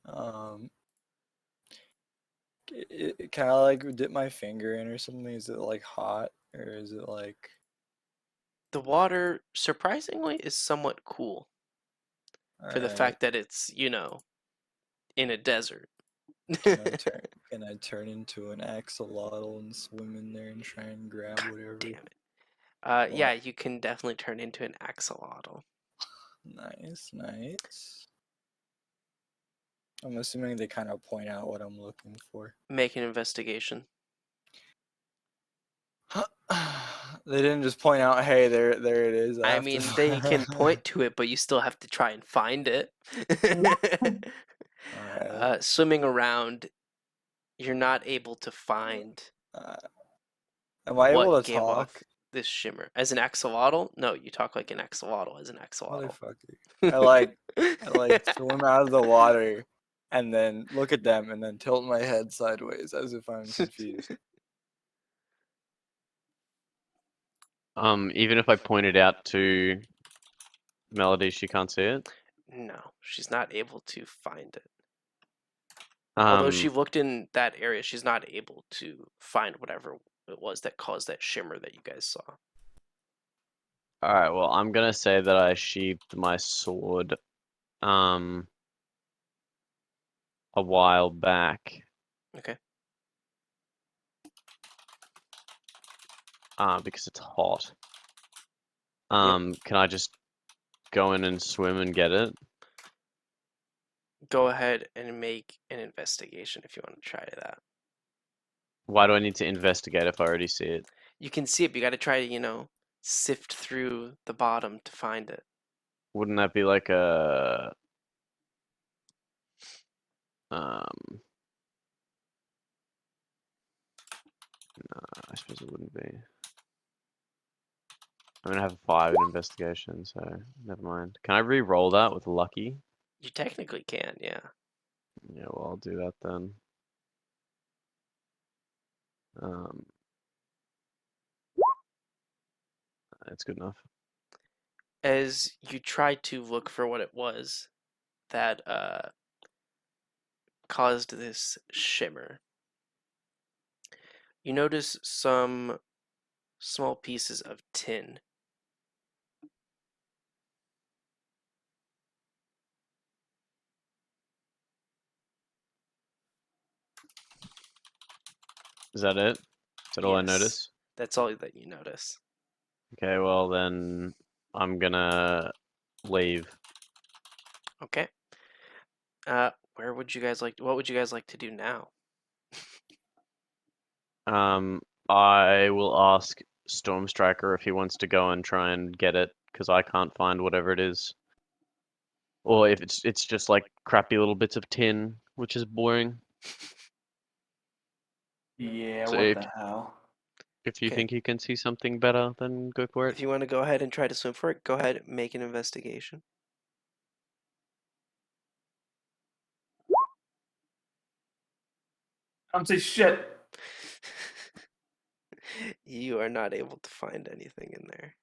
Can I like dip my finger in or something? Is it like hot or is it like? The water, surprisingly, is somewhat cool for the Alright, fact that it's, in a desert. Can I turn into an axolotl and swim in there and try and grab whatever? Damn it. Yeah, What? you can definitely turn into an axolotl. Nice, nice. I'm assuming they kind of point out what I'm looking for. Make an investigation. They didn't just point out, hey, there it is. I have mean, to- they can point to it, but you still have to try and find it. Alright. Swimming around, you're not able to find Am I able what to gave off talk? this shimmer. As an axolotl? No, you talk like an axolotl as an axolotl. Motherfucker. I like swim out of the water and then look at them and then tilt my head sideways as if I'm confused. Even if I point it out to Melody, she can't see it. No, she's not able to find it. Although she looked in that area, she's not able to find whatever it was that caused that shimmer that you guys saw. Alright, well, I'm gonna say that I sheathed my sword, a while back. Okay. Because it's hot. Can I just go in and swim and get it? Go ahead and make an investigation if you want to try that. Why do I need to investigate if I already see it? You can see it, but you got to try to, sift through the bottom to find it. Wouldn't that be like a um? No, I suppose it wouldn't be. I'm gonna have a 5 in investigation, so never mind. Can I re-roll that with lucky? You technically can, yeah. Yeah, well, I'll do that then. Um, that's good enough. As you try to look for what it was that caused this shimmer, you notice some small pieces of tin. Is that it? Is that all I Yes, notice? that's all that you notice. Okay, well then I'm gonna leave. Okay. Where would you guys like? What would you guys like to do now? I will ask Storm Striker if he wants to go and try and get it, because I can't find whatever it is. Or if it's just like crappy little bits of tin, which is boring. Yeah, So what if the hell? if you Okay. think you can see something better, then go for it. If you want to go ahead and try to swim for it, go ahead, make an investigation. Don't say shit. You are not able to find anything in there.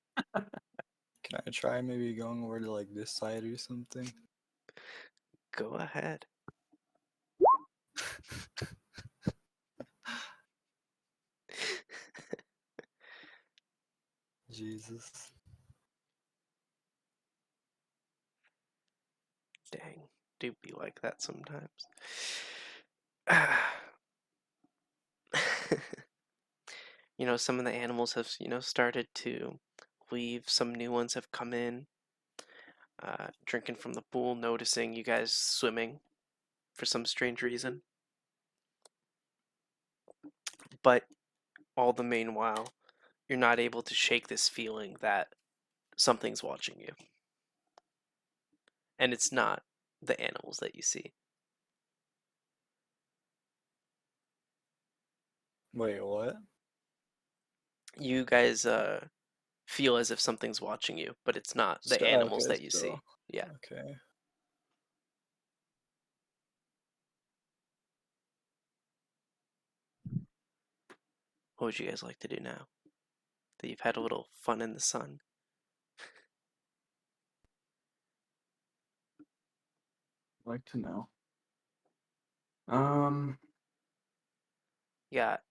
Can I try maybe going over to like this side or something? Go ahead. Jesus. Dang, do be like that sometimes. Some of the animals have, started to leave. Some new ones have come in, drinking from the pool, noticing you guys swimming for some strange reason. But all the meanwhile, you're not able to shake this feeling that something's watching you. And it's not the animals that you see. Wait, what? You guys feel as if something's watching you, but it's not the animals Okay, that you see. still. Yeah. Okay. What would you guys like to do now that you've had a little fun in the sun? I'd like to know. Um, You got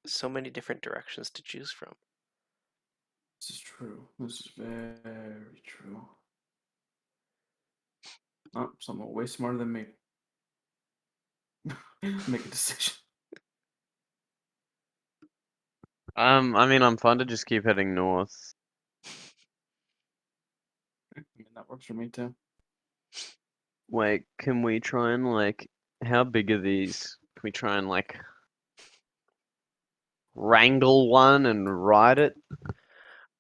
so many different directions to choose from. this is true. This is very true. Oh, someone way smarter than me. Make a decision. I mean, I'm fine to just keep heading north. I mean, that works for me too. Wait, can we try and like, how big are these? Can we try and like wrangle one and ride it?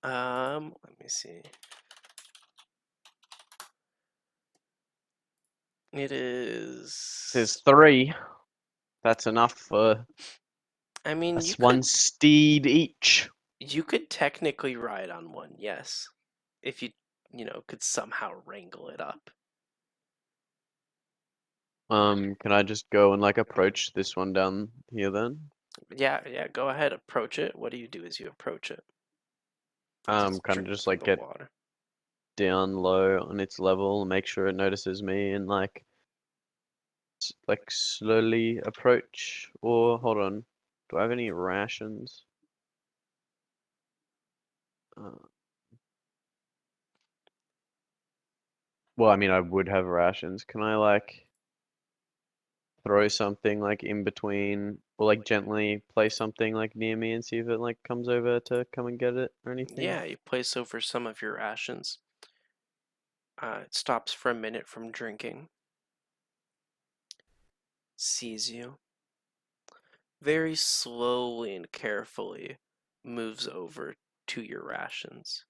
Let me see. It There's is. 3. That's enough for I mean, us one steed each. you could technically ride on one, yes, if you could somehow wrangle it up. Can I just go and like approach this one down here then? Yeah, go ahead, approach it. What do you do as you approach it? It's Kind of drinking just from like the get water. down low on its level, make sure it notices me, and like slowly approach. Or hold on, do I have any rations? Uh, well, I mean, I would have rations. Can I like throw something like in between, or like gently place something like near me and see if it like comes over to come and get it or anything? Yeah, you place over some of your rations. It stops for a minute from drinking. Sees you. very slowly and carefully moves over to your rations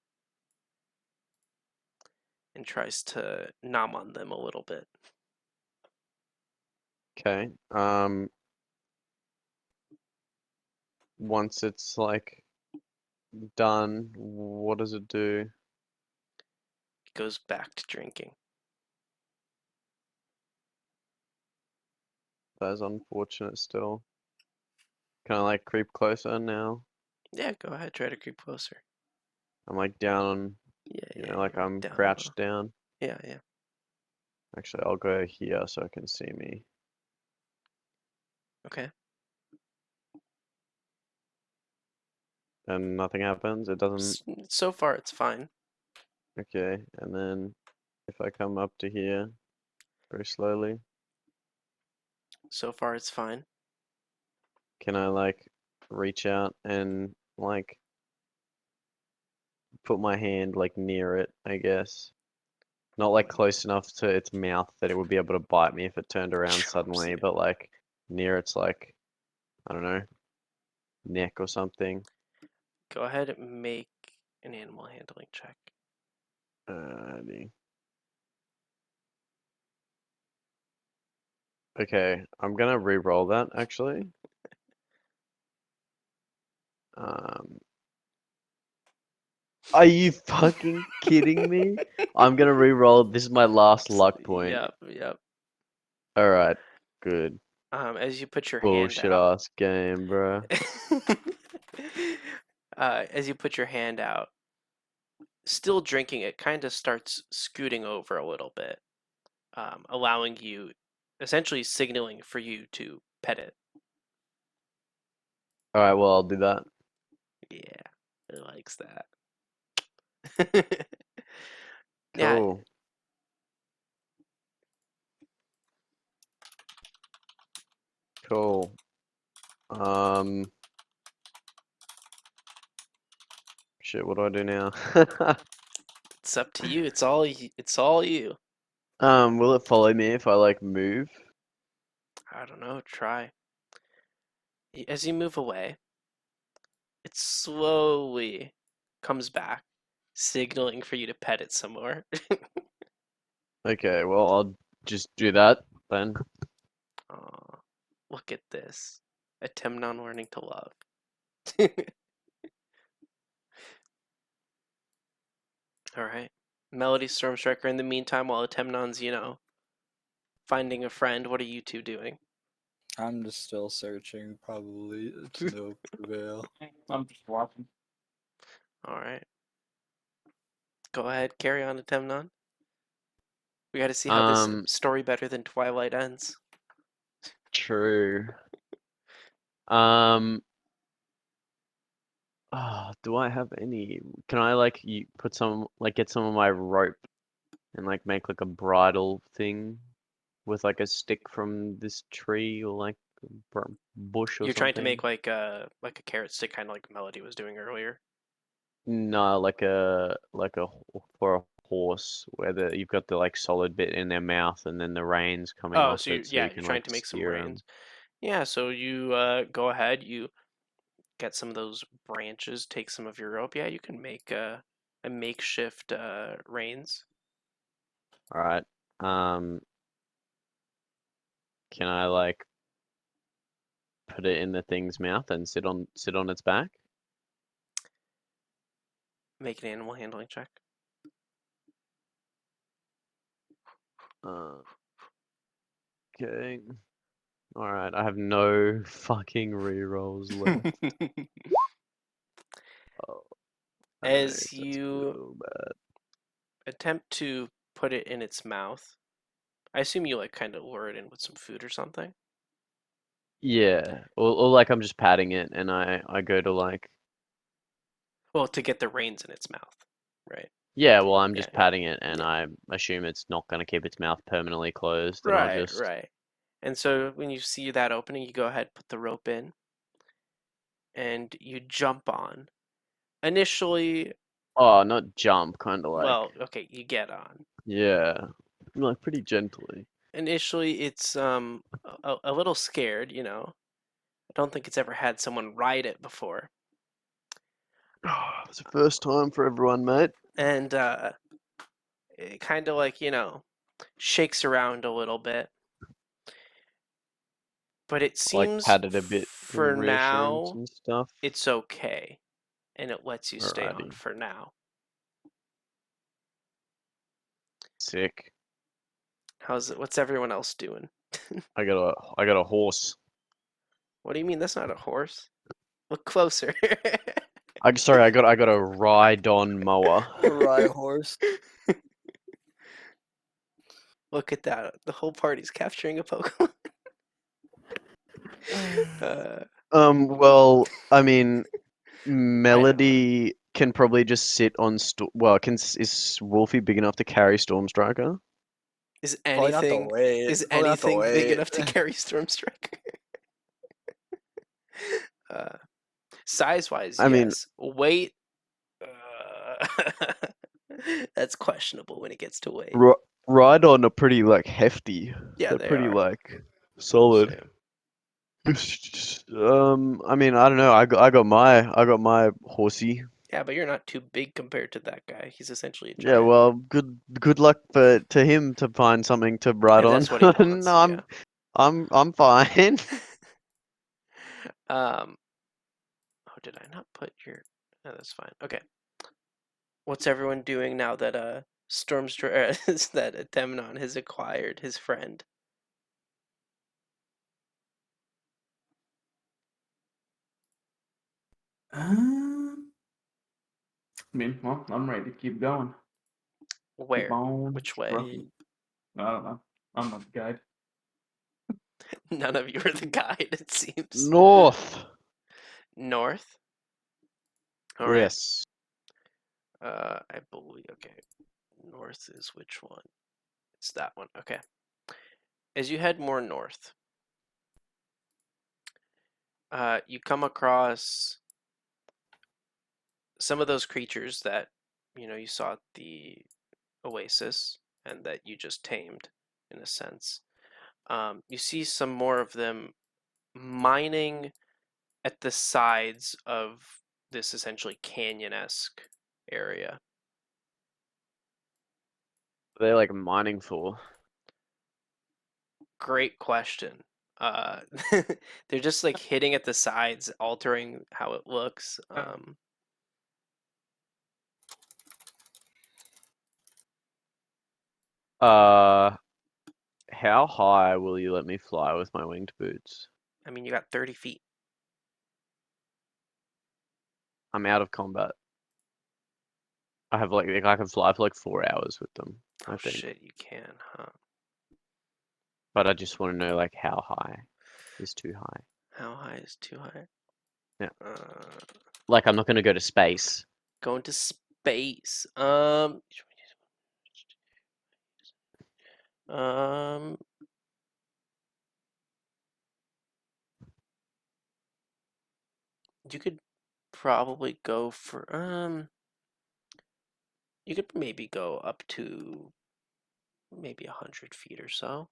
and tries to nom on them a little bit. Okay. Once it's like done, what does it do? Goes back to drinking. That is unfortunate still. Can I like creep closer now? Yeah, go ahead, try to creep closer. I'm like down on, Yeah, like you're I'm down crouched low. down. Yeah. Actually, I'll go here so I can see me. Okay. And nothing happens. It doesn't. So far, it's fine. Okay. And then if I come up to here very slowly, So far, it's fine. can I like reach out and like put my hand like near it, I guess? Not like close enough to its mouth that it would be able to bite me if it turned around Chomps suddenly, you. but like near its like, I don't know, neck or something. Go ahead and make an animal handling check. Okay, I'm gonna re-roll that actually. Um, are you fucking kidding me? I'm gonna re-roll. This is my last luck point. Yep. All right, good. As you put your hand Bullshit out, ass game, bro. as you put your hand out, still drinking, it kind of starts scooting over a little bit, allowing you, essentially signaling for you to pet it. All right, well I'll do that. Yeah, it likes that. Yeah, Cool. Cool. Shit, what do I do now? it's up to you. It's all you. It's all you. Will it follow me if I like move? I don't know. Try. As you move away, it slowly comes back, signaling for you to pet it some more. Okay, well I'll just do that then. Aw, look at this. A Temnon learning to love. Alright. Melody Stormstriker, in the meantime, while Temnon's, finding a friend, what are you two doing? I'm just still searching, probably to no prevail. I'm just watching. Alright. Go ahead, carry on to Temnon. We gotta see how this Um, story better than Twilight ends. True. Um, do I have any? Can I like put some like get some of my rope and like make like a bridle thing with like a stick from this tree or like bush or You're trying to something? make like a carrot stick, kind of like Melody was doing earlier. No, like a for a horse where you've got the like solid bit in their mouth and then the reins coming Oh, off so it so yeah, you you're can trying like to make some steer them. reins. Yeah, so you go ahead, you get some of those branches, take some of your rope. Yeah, you can make a makeshift reins. All right. Um, can I like put it in the thing's mouth and sit on its back? Make an animal handling check. Uh, okay. All right. I have no fucking rerolls left. Oh, As thanks. That's you real bad. attempt to put it in its mouth, I assume you like kind of lure it in with some food or something. Yeah. Or like I'm just patting it and I go to like Well, to get the reins in its mouth, right? yeah, well I'm Yeah, just yeah, patting it and yeah. I assume it's not gonna keep its mouth permanently closed and I'll Right, just right. And so when you see that opening, you go ahead, put the rope in, and you jump on. Initially, not jump, kinda like well, okay, you get on. yeah. Like pretty gently. Initially, it's a little scared, don't think it's ever had someone ride it before. It's the first time for everyone, mate. And it kind of like, shakes around a little bit. But it Like seems padded a bit for in reassurance now and stuff. it's okay. And it lets you stay on Alrighty. for now. Sick. How's it? What's everyone else doing? I got a horse. What do you mean that's not a horse? Look closer. Sorry, I got a ride-on mower. A rye horse. Look at that. The whole party's capturing a Pokemon. uh, Well, I mean, I know. Melody can probably just sit on is Wolfie big enough to carry Stormstriker? Is Probably not the anything weight. is Probably not the anything big weight. enough to carry Stormstriker? Size-wise, I mean, yes. Weight, that's questionable when it gets to weight. Ride-on are pretty like hefty. Yeah, They're they pretty are. like solid. I mean, I don't know. I got my horsey. Yeah, but you're not too big compared to that guy. He's essentially a Yeah, giant. well, good luck to him to find something to ride And on. that's what he wants. No, Yeah. I'm fine. Oh, did I not put your? No, that's fine. Okay. What's everyone doing now that that Demnon has acquired his friend? I mean, well, I'm ready to keep going. Keep Where? on Which way? trucking. I don't know. I'm not the guide. None of you are the guide, it seems. North. North? All right. Yes. I believe. Okay. North is which one? It's that one. Okay. As you head more north, you come across some of those creatures that you saw at the oasis and that you just tamed, in a sense. You see some more of them mining at the sides of this essentially canyon-esque area. They're like mining for. Great question. Uh, they're just like hitting at the sides, altering how it looks. How high will you let me fly with my winged boots? I mean, you got 30 feet. I'm out of combat. I have like I can fly for like 4 hours with them, I Oh think. shit, you can, huh? But I just want to know like how high is too high. How high is too high? Yeah. Uh, Like I'm not gonna go to space. going to space. Um, you could probably go for you could maybe go up to maybe 100 feet or so.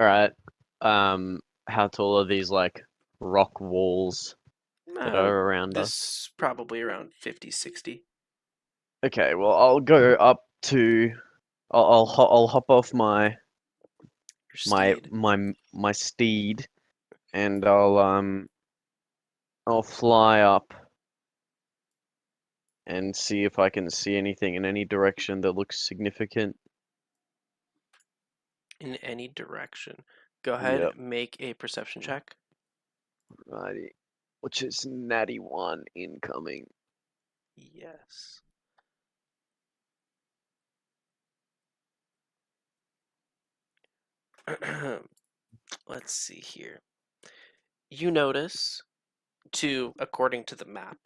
Alright. How tall are these like rock walls that are around us? This probably around 50, 60. Okay, well I'll go up to I'll hop off my Your steed. my steed and I'll fly up and see if I can see anything in any direction that looks significant. In any direction. Go ahead, Yep. make a perception check. Righty. Which is natty 1 incoming. Yes. Let's see here. You notice, according to the map,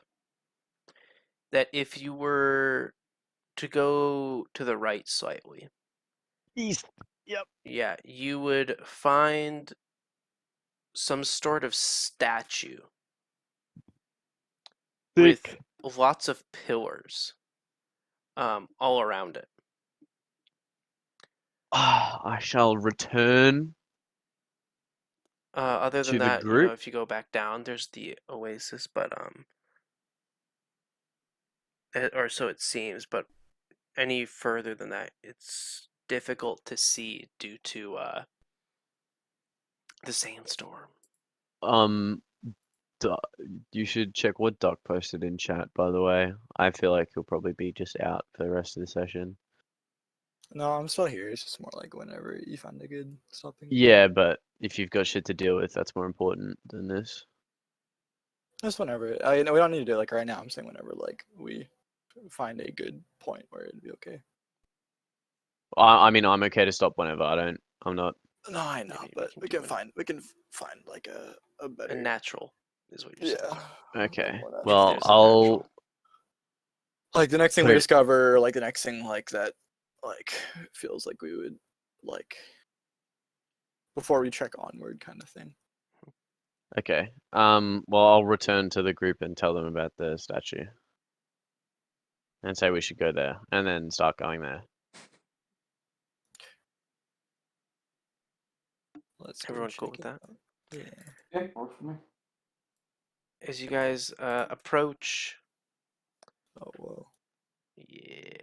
that if you were to go to the right slightly, East. Yep. yeah, you would find some sort of statue Thick. with lots of pillars all around it. I shall return Other than To the that, group? if you go back down, there's the oasis, but or so it seems. But any further than that, it's difficult to see due to the sandstorm. Du- you should check what Doc posted in chat, by the way. I feel like he'll probably be just out for the rest of the session. No, I'm still here. It's just more like whenever you find a good stopping point. Yeah, but if you've got shit to deal with, that's more important than this. Just whenever. I know we don't need to do it like right now. I'm saying whenever like we find a good point where it'd be okay. I mean, I'm okay to stop whenever. I'm not. No, I know, Maybe but we we can can do find like a a better. natural is what you're Yeah. saying. Okay. more natural. Well, There's a I'll natural. Like the next thing we put- discover, like the next thing like that, like feels like we would like before we trek onward kind of thing. Okay. Well, I'll return to the group and tell them about the statue. And say we should go there, and then start going there. Let's go Everyone check cool with it that? out. Yeah. Yeah, works for me. As you guys approach, Oh whoa. yeah.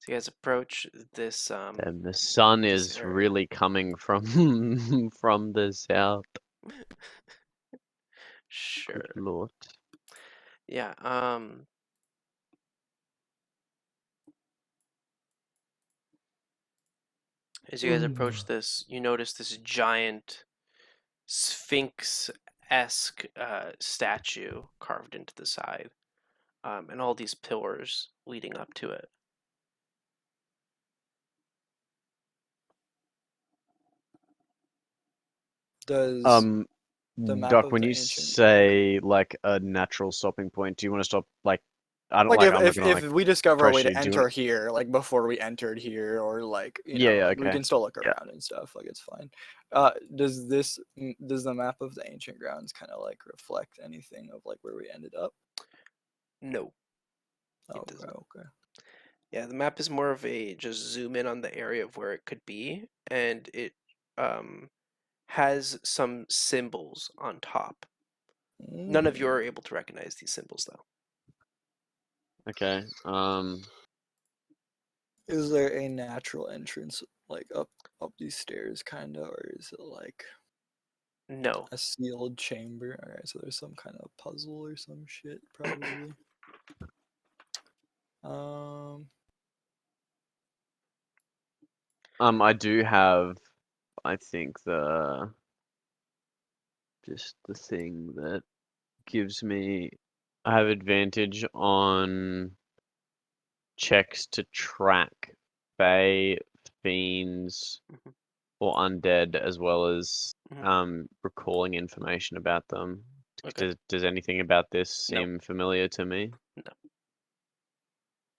So you guys approach this And the sun this is area. really coming from from the south. Sure. Good lord. Yeah. As you guys approach this, you notice this giant Sphinx-esque statue carved into the side, and all these pillars leading up to it. Does the map Doc, of when the you ancient say like a natural stopping point, do you want to stop like I don't like like I'm not gonna if like we discover a way pressure to you. Do you enter want... here, like before we entered here, or like Yeah, like we okay. can still look Yeah. around and stuff. Like it's fine. Does the map of the ancient grounds kind of like reflect anything of like where we ended up? No, it Okay, doesn't. okay. Yeah, the map is more of a just zoom in on the area of where it could be, and it has some symbols on top. None of you are able to recognize these symbols, though. Okay. Is there a natural entrance like up these stairs, kind of, or is it like No. a sealed chamber? All right, so there's some kind of puzzle or some shit, probably. I do have I think just the thing that gives me I have advantage on checks to track Fae, fiends, Mhm. or undead, as well as Mhm. recalling information about them. Okay. Does anything about this No. seem familiar to me? No.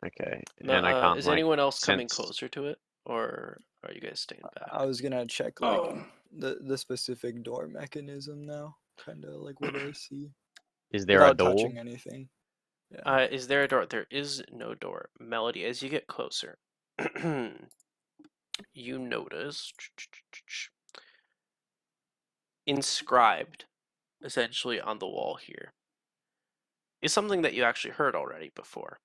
Okay, No. and I can't Is like anyone else coming sense. closer to it, or are you guys staying back? I was gonna check like Oh, the specific door mechanism now, kind of like what do I see Is there a without door? touching anything. Yeah. Is there a door? There is no door. Melody, as you get closer, you notice inscribed essentially on the wall here is something that you actually heard already before.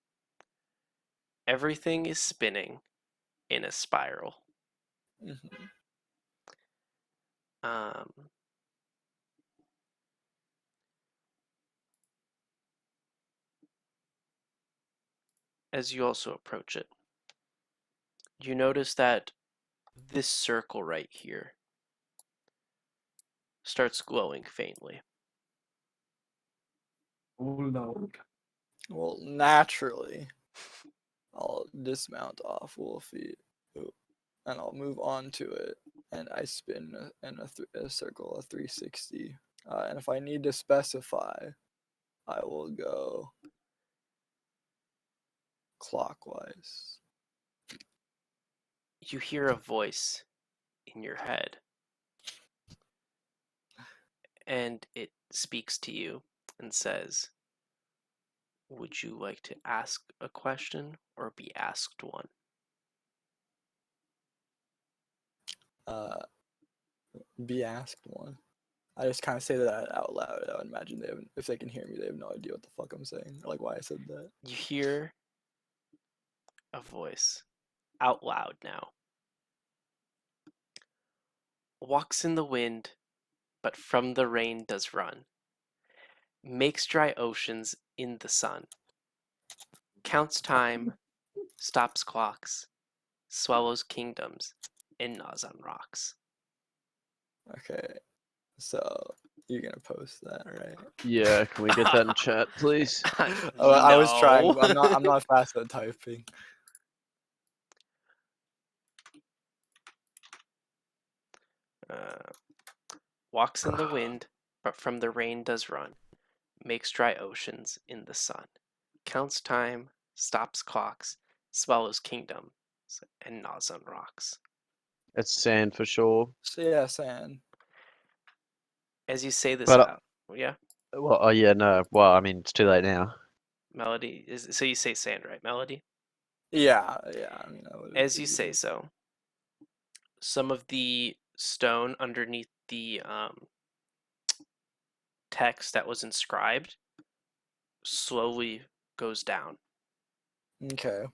Everything is spinning in a spiral. Mm-hmm. As you also approach it, you notice that this circle right here starts glowing faintly. oh no. Well, naturally, I'll dismount off Wolfie, and I'll move on to it, and I spin in a circle of 360. And if I need to specify, I will go clockwise. You hear a voice in your head, and it speaks to you and says, "Would you like to ask a question or be asked one?" be asked one. I just kind of say that out loud. I would imagine if they can hear me, they have no idea what the fuck I'm saying, or like why I said that. You hear a voice out loud now. Walks in the wind, but from the rain does run. Makes dry oceans in the sun. Counts time, stops clocks, swallows kingdoms, and gnaws on rocks. Okay, so you're gonna post that, right? Yeah, can we get that in chat, please? I was trying, No. but I'm not fast at typing. Walks in the wind, but from the rain does run. Makes dry oceans in the sun. Counts time, stops clocks, swallows kingdoms, and gnaws on rocks. It's sand for sure. So yeah, San. As you say this But out, yeah, well, oh yeah, no. Well, I mean, it's too late now. Melody is so you say sand, right? Melody. Yeah. I mean, I would As you agree say with so, some of the stone underneath the text that was inscribed slowly goes down, that. Okay.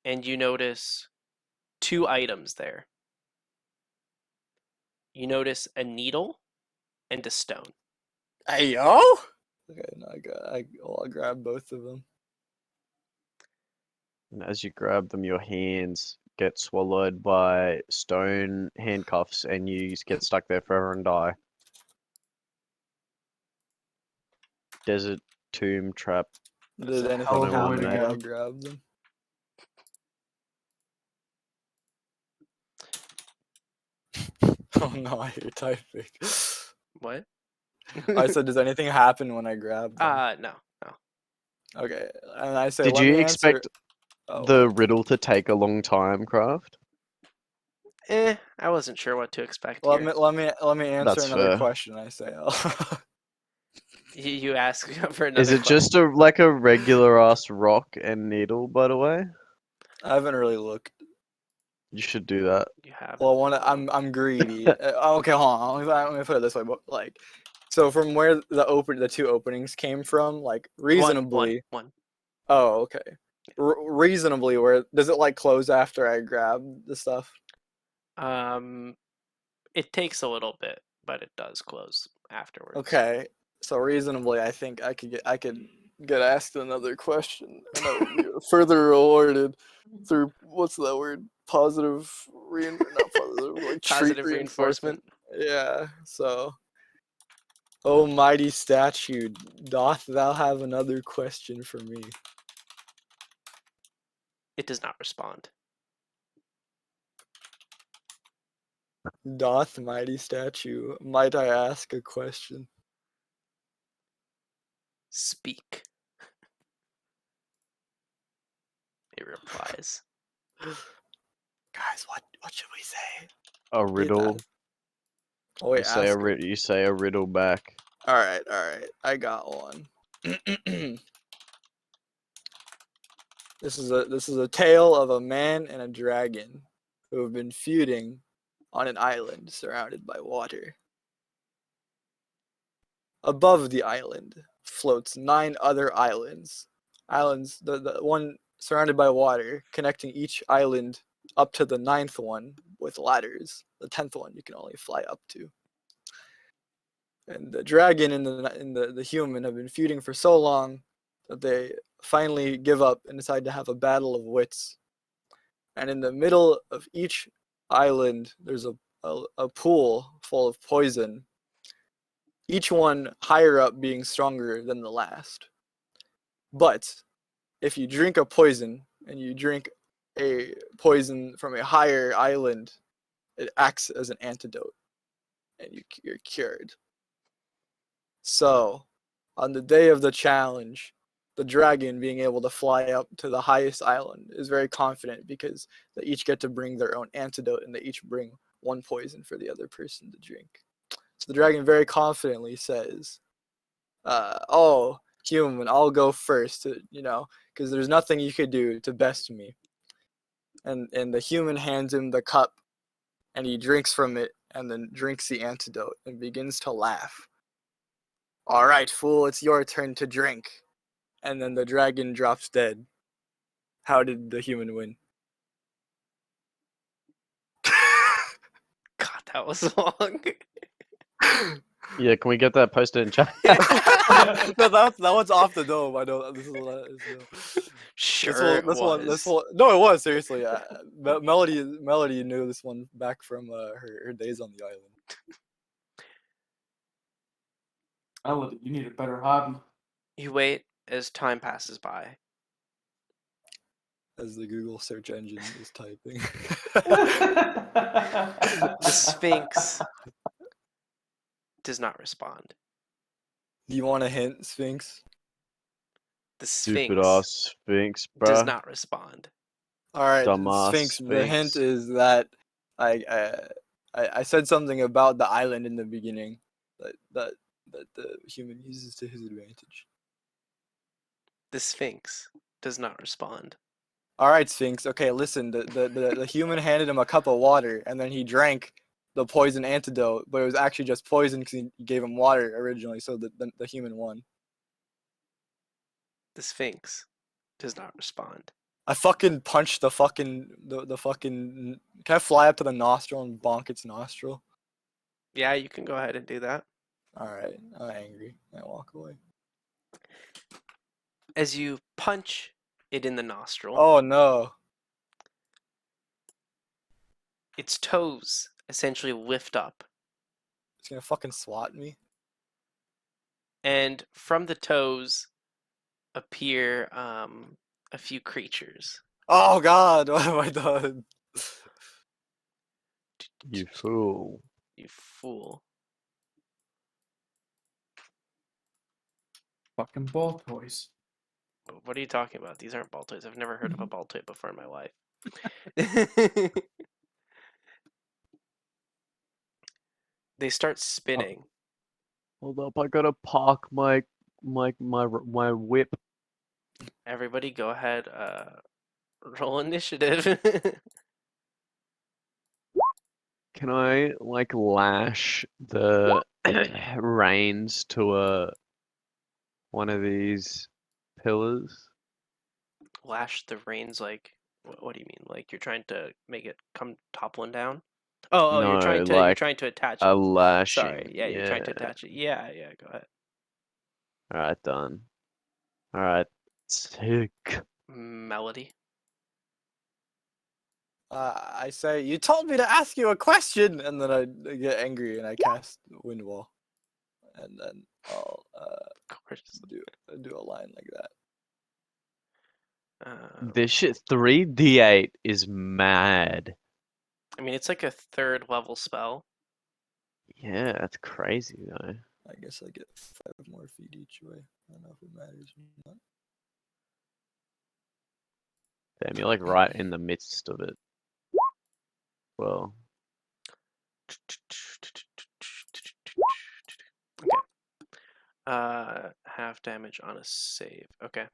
and you notice two items there. You notice a needle and a stone. Hey yo. Okay, no, I'll grab both of them. And as you grab them, your hands get swallowed by stone handcuffs, and you get stuck there forever and die. Desert tomb trap. Did a anything hell of a way happen to when go. I grabbed them? Oh no, I hear typing. What? I said, does anything happen when I grab them? No. Okay, and I say, Did let you me answer. expect Oh, the riddle to take a long time, Craft? I wasn't sure what to expect let here. me answer That's another fair. question. I say, You ask for another Is it question. just like a regular ass rock and needle, by the way? I haven't really looked. You should do that. You have. Well, I'm greedy. Okay, hold on. Let me put it this way. But like, so from where the two openings came from, like reasonably. One. Oh, okay. Reasonably, where does it like close after I grab the stuff? It takes a little bit, but it does close afterwards. Okay, so reasonably, I think I could get asked another question, and I would be further rewarded through what's that word? Positive not positive, like treat Positive reinforcement. reinforcement. Yeah. So, oh mighty statue, doth thou have another question for me? It does not respond. Doth mighty statue, might I ask a question? Speak. It replies. Guys, what should we say? A riddle. Oh wait, ask it. You say a riddle back. All right, I got one. This is a tale of a man and a dragon who have been feuding on an island surrounded by water. Above the island floats 9 other islands. Islands, the one surrounded by water, connecting each island up to the 9th one with ladders. The 10th one you can only fly up to. And the dragon and the human have been feuding for so long that they finally give up and decide to have a battle of wits. And in the middle of each island, there's a pool full of poison, each one higher up being stronger than the last. But if you drink a poison and you drink a poison from a higher island, it acts as an antidote and you're cured. So, on the day of the challenge, the dragon being able to fly up to the highest island is very confident because they each get to bring their own antidote and they each bring one poison for the other person to drink. So the dragon very confidently says, oh, human, I'll go first, because there's nothing you could do to best me. And the human hands him the cup and he drinks from it and then drinks the antidote and begins to laugh. All right, fool, it's your turn to drink. And then the dragon drops dead. How did the human win? God, that was long. Yeah, can we get that posted in chat? No, that one's off the dome. I know this is what Sure, it was. No, it was seriously. Melody knew this one back from her days on the island. You need a better hobby. You wait as time passes by. As the Google search engine is typing. The Sphinx does not respond. Do you want a hint, Sphinx? The Stupid Sphinx ass Sphinx, does bruh. not respond. All right, Dumbass Sphinx. The hint Sphinx. is that I said something about the island in the beginning that the human uses to his advantage. The Sphinx does not respond. All right, Sphinx. Okay, listen. The human handed him a cup of water, and then he drank the poison antidote, but it was actually just poison because he gave him water originally. So the human won. The Sphinx does not respond. I fucking punched the fucking the fucking. Can I fly up to the nostril and bonk its nostril? Yeah, you can go ahead and do that. All right, I'm angry. I walk away. As you punch it in the nostril, Oh no! its toes essentially lift up, It's gonna fucking swat me. and from the toes appear a few creatures. Oh god! What have I done? You fool. You fool. Fucking ball toys. What are you talking about? These aren't ball toys. I've never heard of a ball toy before in my life. They start spinning. Hold up, I gotta park my whip. Everybody go ahead, roll initiative. Can I like lash the reins to one of these pillars? Lash the reins like what do you mean? Like you're trying to make it come toppling down? Oh, No, you're like trying to attach a it. lashing. Sorry, yeah, you're trying to attach it. Yeah, go ahead. Alright, done. Alright, sick. Melody. I say, you told me to ask you a question, and then I get angry and I cast Wind Wall, and then I'll Of course. do a line like that. This shit 3d8 is mad. I mean, it's like a third level spell. Yeah, that's crazy though. I guess I get 5 more feet each way. I don't know if it matters or not. Damn, you're like right in the midst of it. Well, Okay. Half damage on a save. Okay.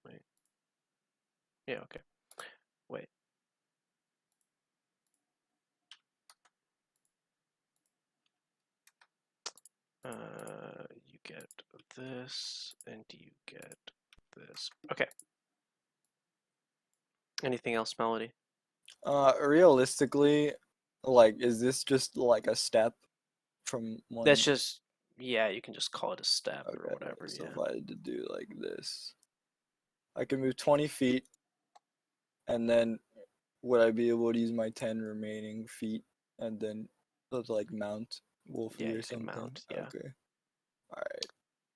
Wait. Yeah, okay. Wait. You get this, and you get this. Okay. Anything else, Melody? Realistically, like, is this just like a step from one? That's just, yeah, you can just call it a step or Okay, whatever, so yeah. if I had to do like this, I can move 20 feet, and then would I be able to use my 10 remaining feet and then like mount Wolfie Yeah, or you can something? mount, yeah. Okay. Alright.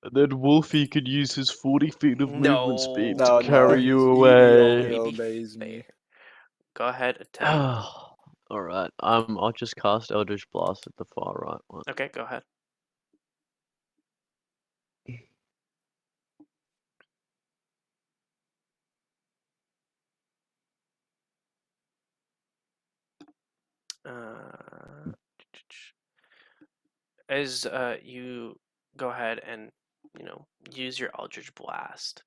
and then Wolfie could use his 40 feet of movement speed No, to carry you he away. only Be obeys me. fair. Go ahead, attempt. Alright, I'll just cast Eldritch Blast at the far right one. Okay, go ahead. As you go ahead and use your Eldritch Blast.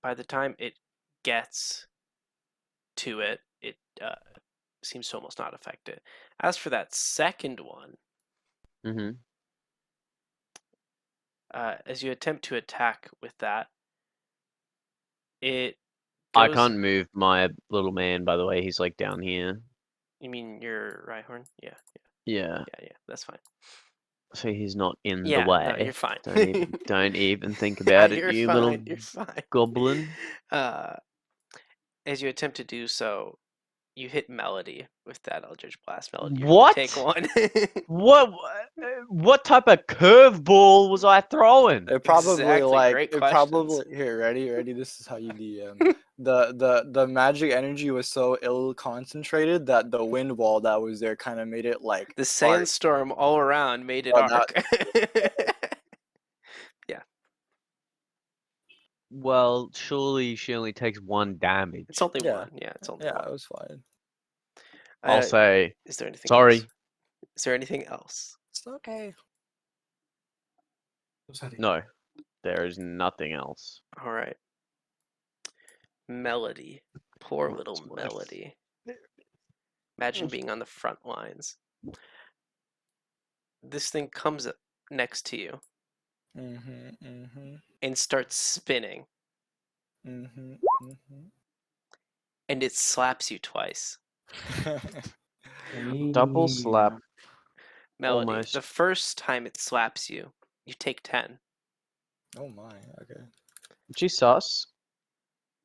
By the time it gets to it, it seems to almost not affect it. As for that second one, Mm-hmm. as you attempt to attack with that, it I goes. can't move my little man, by the way. He's like down here. You mean your Rhyhorn? Yeah, Yeah. that's fine. So he's not in the Yeah, no, way. you're fine. Don't even think Yeah, about it, you're you fine. little You're fine. goblin. As you attempt to do so, you hit Melody with that Eldritch Blast. Melody, you're gonna take What? one. What type of curveball was I throwing? It probably Exactly, like great it questions. probably here, ready. This is how you DM. The magic energy was so ill concentrated that the wind wall that was there kind of made it like The arc. sandstorm all around made it Oh, that- arc. Well, surely she only takes 1 damage. It's only Yeah. one. Yeah, it's only Yeah, one. it was fine. I'll say Is there anything sorry. else? Is there anything else? It's okay. No, there is nothing else. All right. Melody. Poor Oh, little it's my Melody. Imagine being on the front lines. This thing comes up next to you and starts spinning, and it slaps you twice. Double slap. Melody, Almost. the first time it slaps you, you take 10. Oh my, okay. She sus.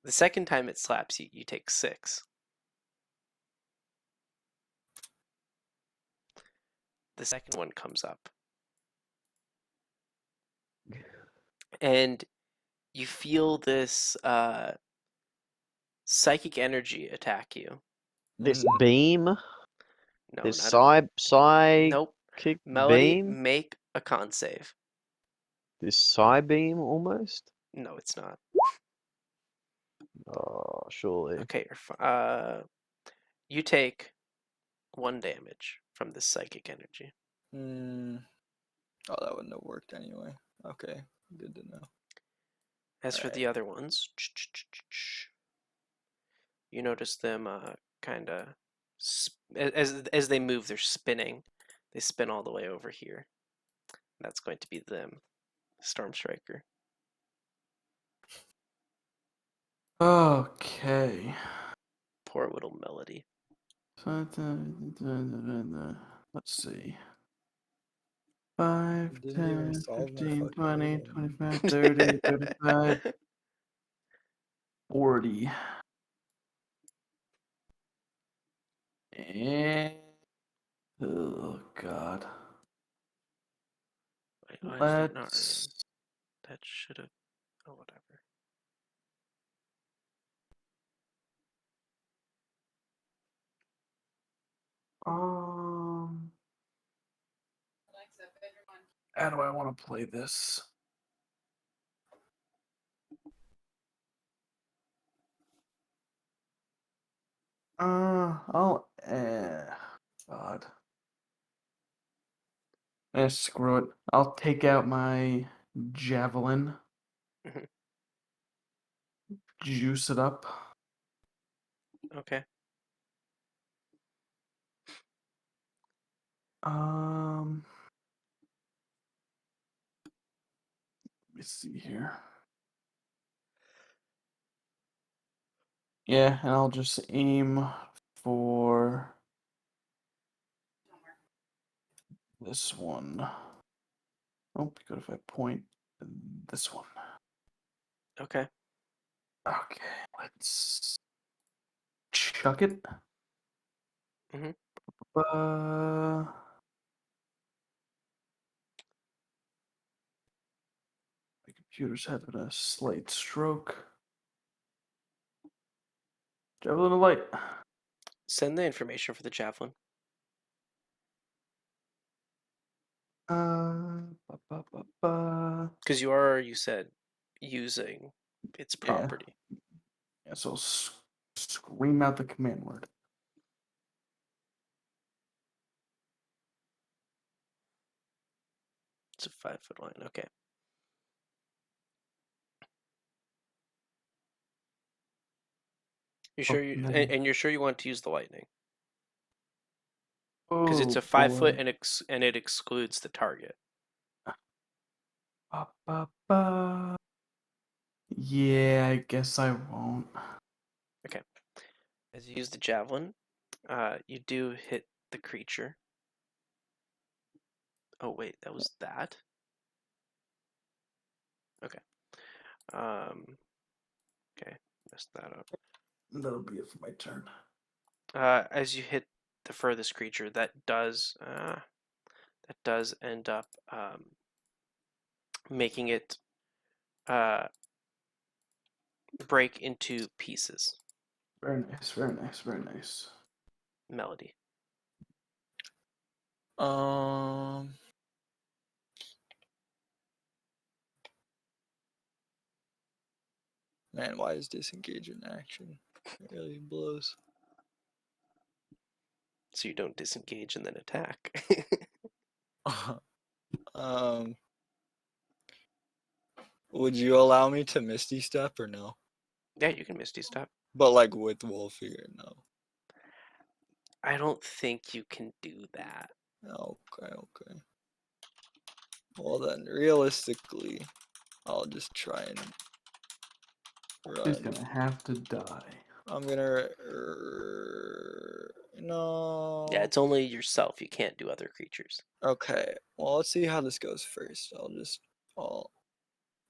The second time it slaps you, you take 6. The second one comes up. And you feel this psychic energy attack you. This beam. No, This not psychic nope. Melody, beam. make a con save. This psi beam almost. No, it's not. Oh, surely. Okay, you take 1 damage from this psychic energy. Oh, that wouldn't have worked anyway. Okay, good to know. As for the other ones, you notice them kind of as they move, they're spinning. They spin all the way over here. That's going to be them, Storm Striker. Okay. Poor little Melody. Let's see. 5, It didn't even 10, solve my 15, fucking 20, problem. 25, 30, 35, 40. And oh god. Wait, why is that not running? Let's That should have. Oh, whatever. how do I want to play this? God. Screw it. I'll take out my javelin. Mhm. Juice it up. Okay. Let me see here. Yeah, and I'll just aim for this one. Oh, good if I point this one. Okay. Okay, let's chuck it. Mhm. My computer's having a slight stroke. Javelin of light. Send the information for the javelin. Because you said, using its property. Yeah, so scream out the command word. a 5-foot line. Okay. You sure you and you're sure you want to use the lightning? Because it's Oh a 5-foot boy. and it excludes the target. Ba, ba, ba. Yeah, I guess I won't. Okay. As you use the javelin, you do hit the creature. Oh wait, that was that. Okay. Okay, messed that up. That'll be it for my turn. As you hit the furthest creature, that does end up making it break into pieces. Very nice, very nice, very nice. Melody. Man, why is disengage in action? It really blows. So you don't disengage and then attack. Would you allow me to Misty Step or no? Yeah, you can Misty Step. But like with Wolfear, no. I don't think you can do that. Okay, okay. Well then, realistically, I'll just try and He's run. gonna have to die. I'm gonna. No. Yeah, it's only yourself. You can't do other creatures. Okay. Well, let's see how this goes first. I'll.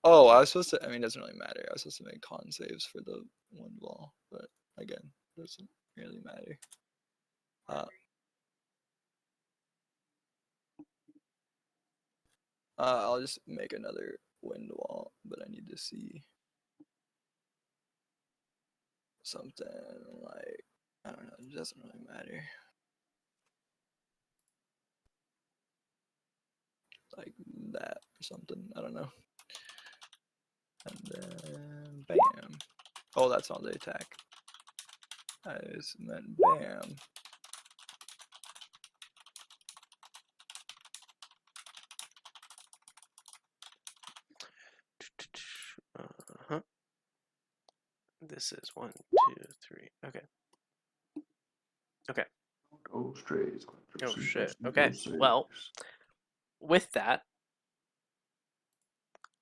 Oh, I was supposed to. I mean, it doesn't really matter. I was supposed to make con saves for the one ball, but again, doesn't really matter. I'll just make another wind wall, but I need to see something like, I don't know, it doesn't really matter. Like that or something, I don't know. And then bam. Oh, that's not the attack. I just meant bam. Uh-huh. This is 1, 2, 3. Okay. Okay. Oh, strays. Oh shit. Okay. Well, with that,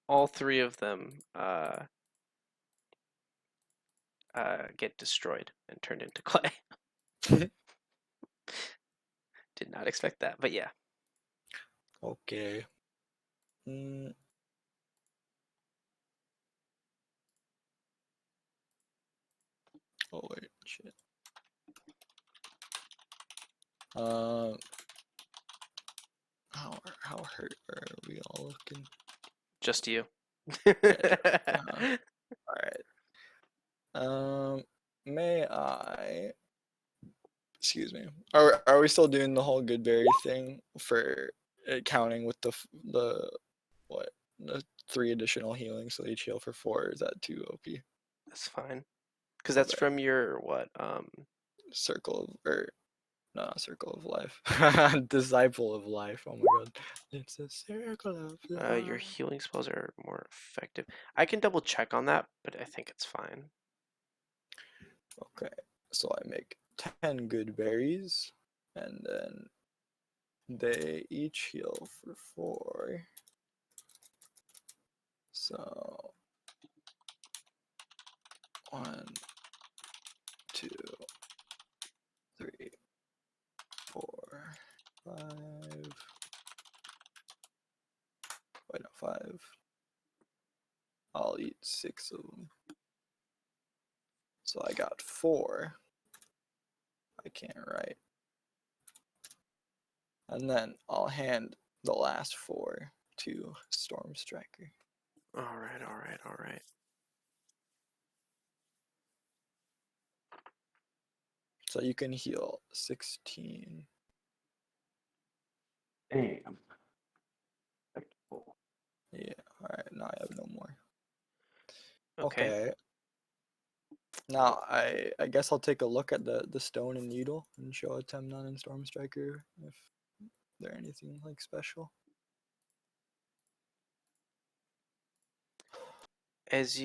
all three of them get destroyed and turned into clay. Did not expect that, but yeah. Okay. Oh wait, shit. How hurt are we all looking? Just you. Alright. May I? Excuse me. Are we still doing the whole Goodberry thing for it counting with the what? The 3 additional healing, so each heal for 4. Is that too OP? That's fine. Because that's Okay. from your what? Circle of, or no, not Circle of Life. Disciple of Life. Oh my god. It's a circle of life. Your healing spells are more effective. I can double check on that, but I think it's fine. Okay. So I make 10 good berries, and then they each heal for 4. So 1, 2, 3, 4, 5. Wait, no, 5. I'll eat 6 of them. So I got 4. I can't write. And then I'll hand the last 4 to Storm Striker. All right, all right, all right. So you can heal 16. Damn. Yeah, alright, now I have no more. Okay. Okay. Now I guess I'll take a look at the stone and needle and show a Temnon and Storm Striker if they're anything like special. as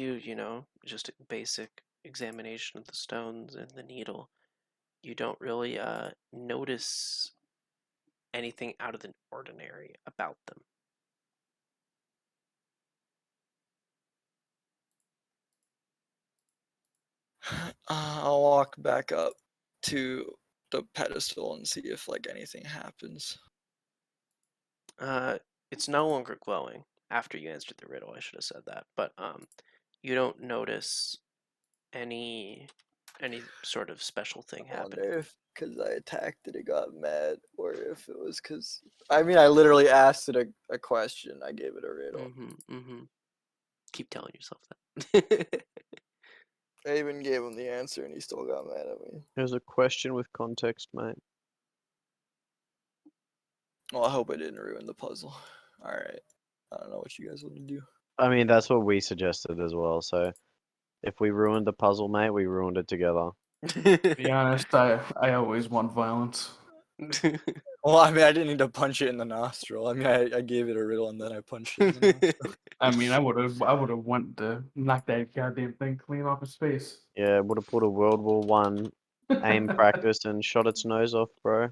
just a basic examination of the stones and the needle, you don't really notice anything out of the ordinary about them. I'll walk back up to the pedestal and see if like anything happens. It's no longer glowing after you answered the riddle. I should have said that, but you don't notice any sort of special thing I happening. wonder if because I attacked it got mad, or if it was because I mean I literally asked it a question. I gave it a riddle. Keep telling yourself that. I even gave him the answer and he still got mad at me. There's a question with context, mate. Well, I hope I didn't ruin the puzzle. All right. I don't know what you guys want to do. I mean, that's what we suggested as well. So if we ruined the puzzle, mate, we ruined it together. To be honest, I always want violence. Well, I mean, I didn't need to punch it in the nostril. I mean, I gave it a riddle and then I punched it in the nostril. I mean, I would have went to knock that goddamn thing clean off his face. Yeah, would have put a World War One aim practice and shot its nose off, bro.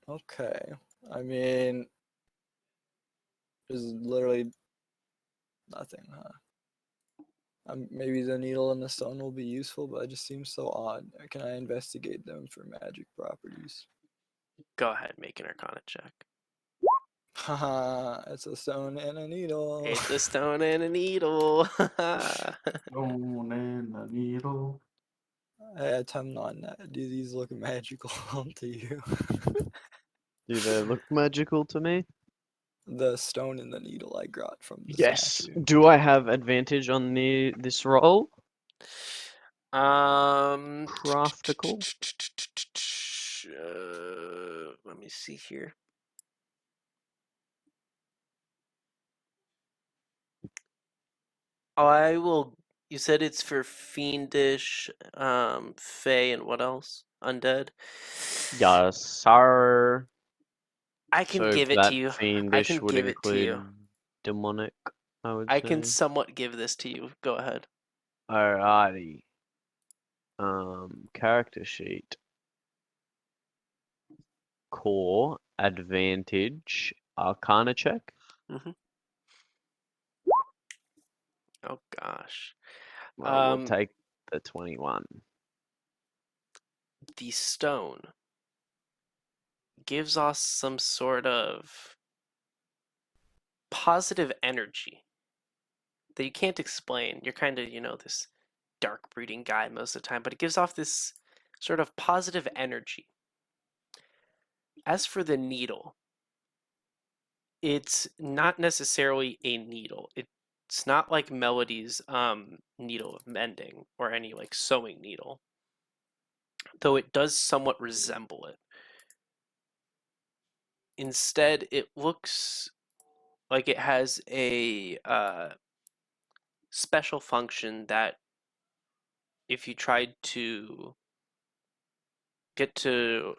Okay. I mean, there's literally nothing, huh? Maybe the needle and the stone will be useful, but it just seems so odd. Can I investigate them for magic properties? Go ahead, make an Arcana check. Haha, it's a stone and a needle. It's a stone and a needle. Stone and a needle. I attempt on that. Do these look magical to you? Do they look magical to me? The stone and the needle I got from the Yes. statue. Do I have advantage on this roll? Practical. Let me see here. I will. You said it's for fiendish, fey, and what else? Undead. Yes, sir. I can So give it that to you. I fiendish can would give it to you. include demonic, I would I say. can somewhat give this to you. Go ahead. Alrighty. Character sheet. Core, advantage, Arcana check. Oh gosh. Well, we'll take the 21. The stone gives us some sort of positive energy that you can't explain. You're kind of, this dark brooding guy most of the time, but it gives off this sort of positive energy. As for the needle, it's not necessarily a needle. It's not like Melody's needle of mending or any like sewing needle, though it does somewhat resemble it. Instead, it looks like it has a special function that if you tried to get to,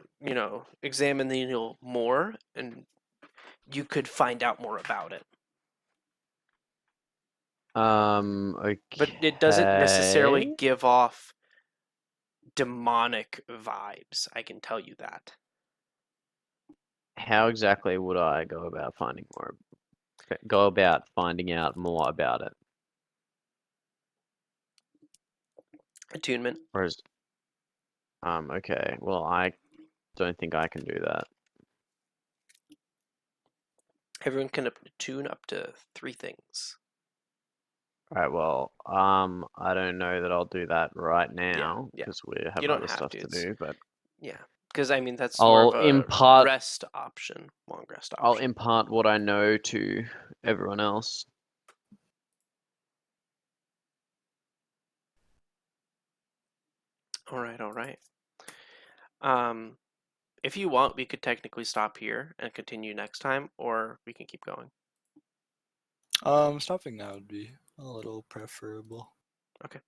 examine the needle more, and you could find out more about it. Okay. But it doesn't necessarily give off demonic vibes, I can tell you that. How exactly would I go about finding out more about it? Attunement. Whereas, okay, well, I don't think I can do that. Everyone can attune up to 3 things. Alright, well, I don't know that I'll do that right now yeah. because we have You don't other have stuff to, to it's- do, but Yeah, because I mean that's I'll more of a impart- rest option, long rest I'll option. impart what I know to everyone else. All right. If you want, we could technically stop here and continue next time, or we can keep going. Stopping now would be a little preferable. Okay.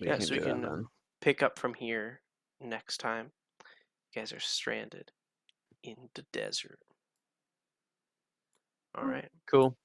We Yeah, can so we do that can then. pick up from here next time. You guys are stranded in the desert. All right. Cool.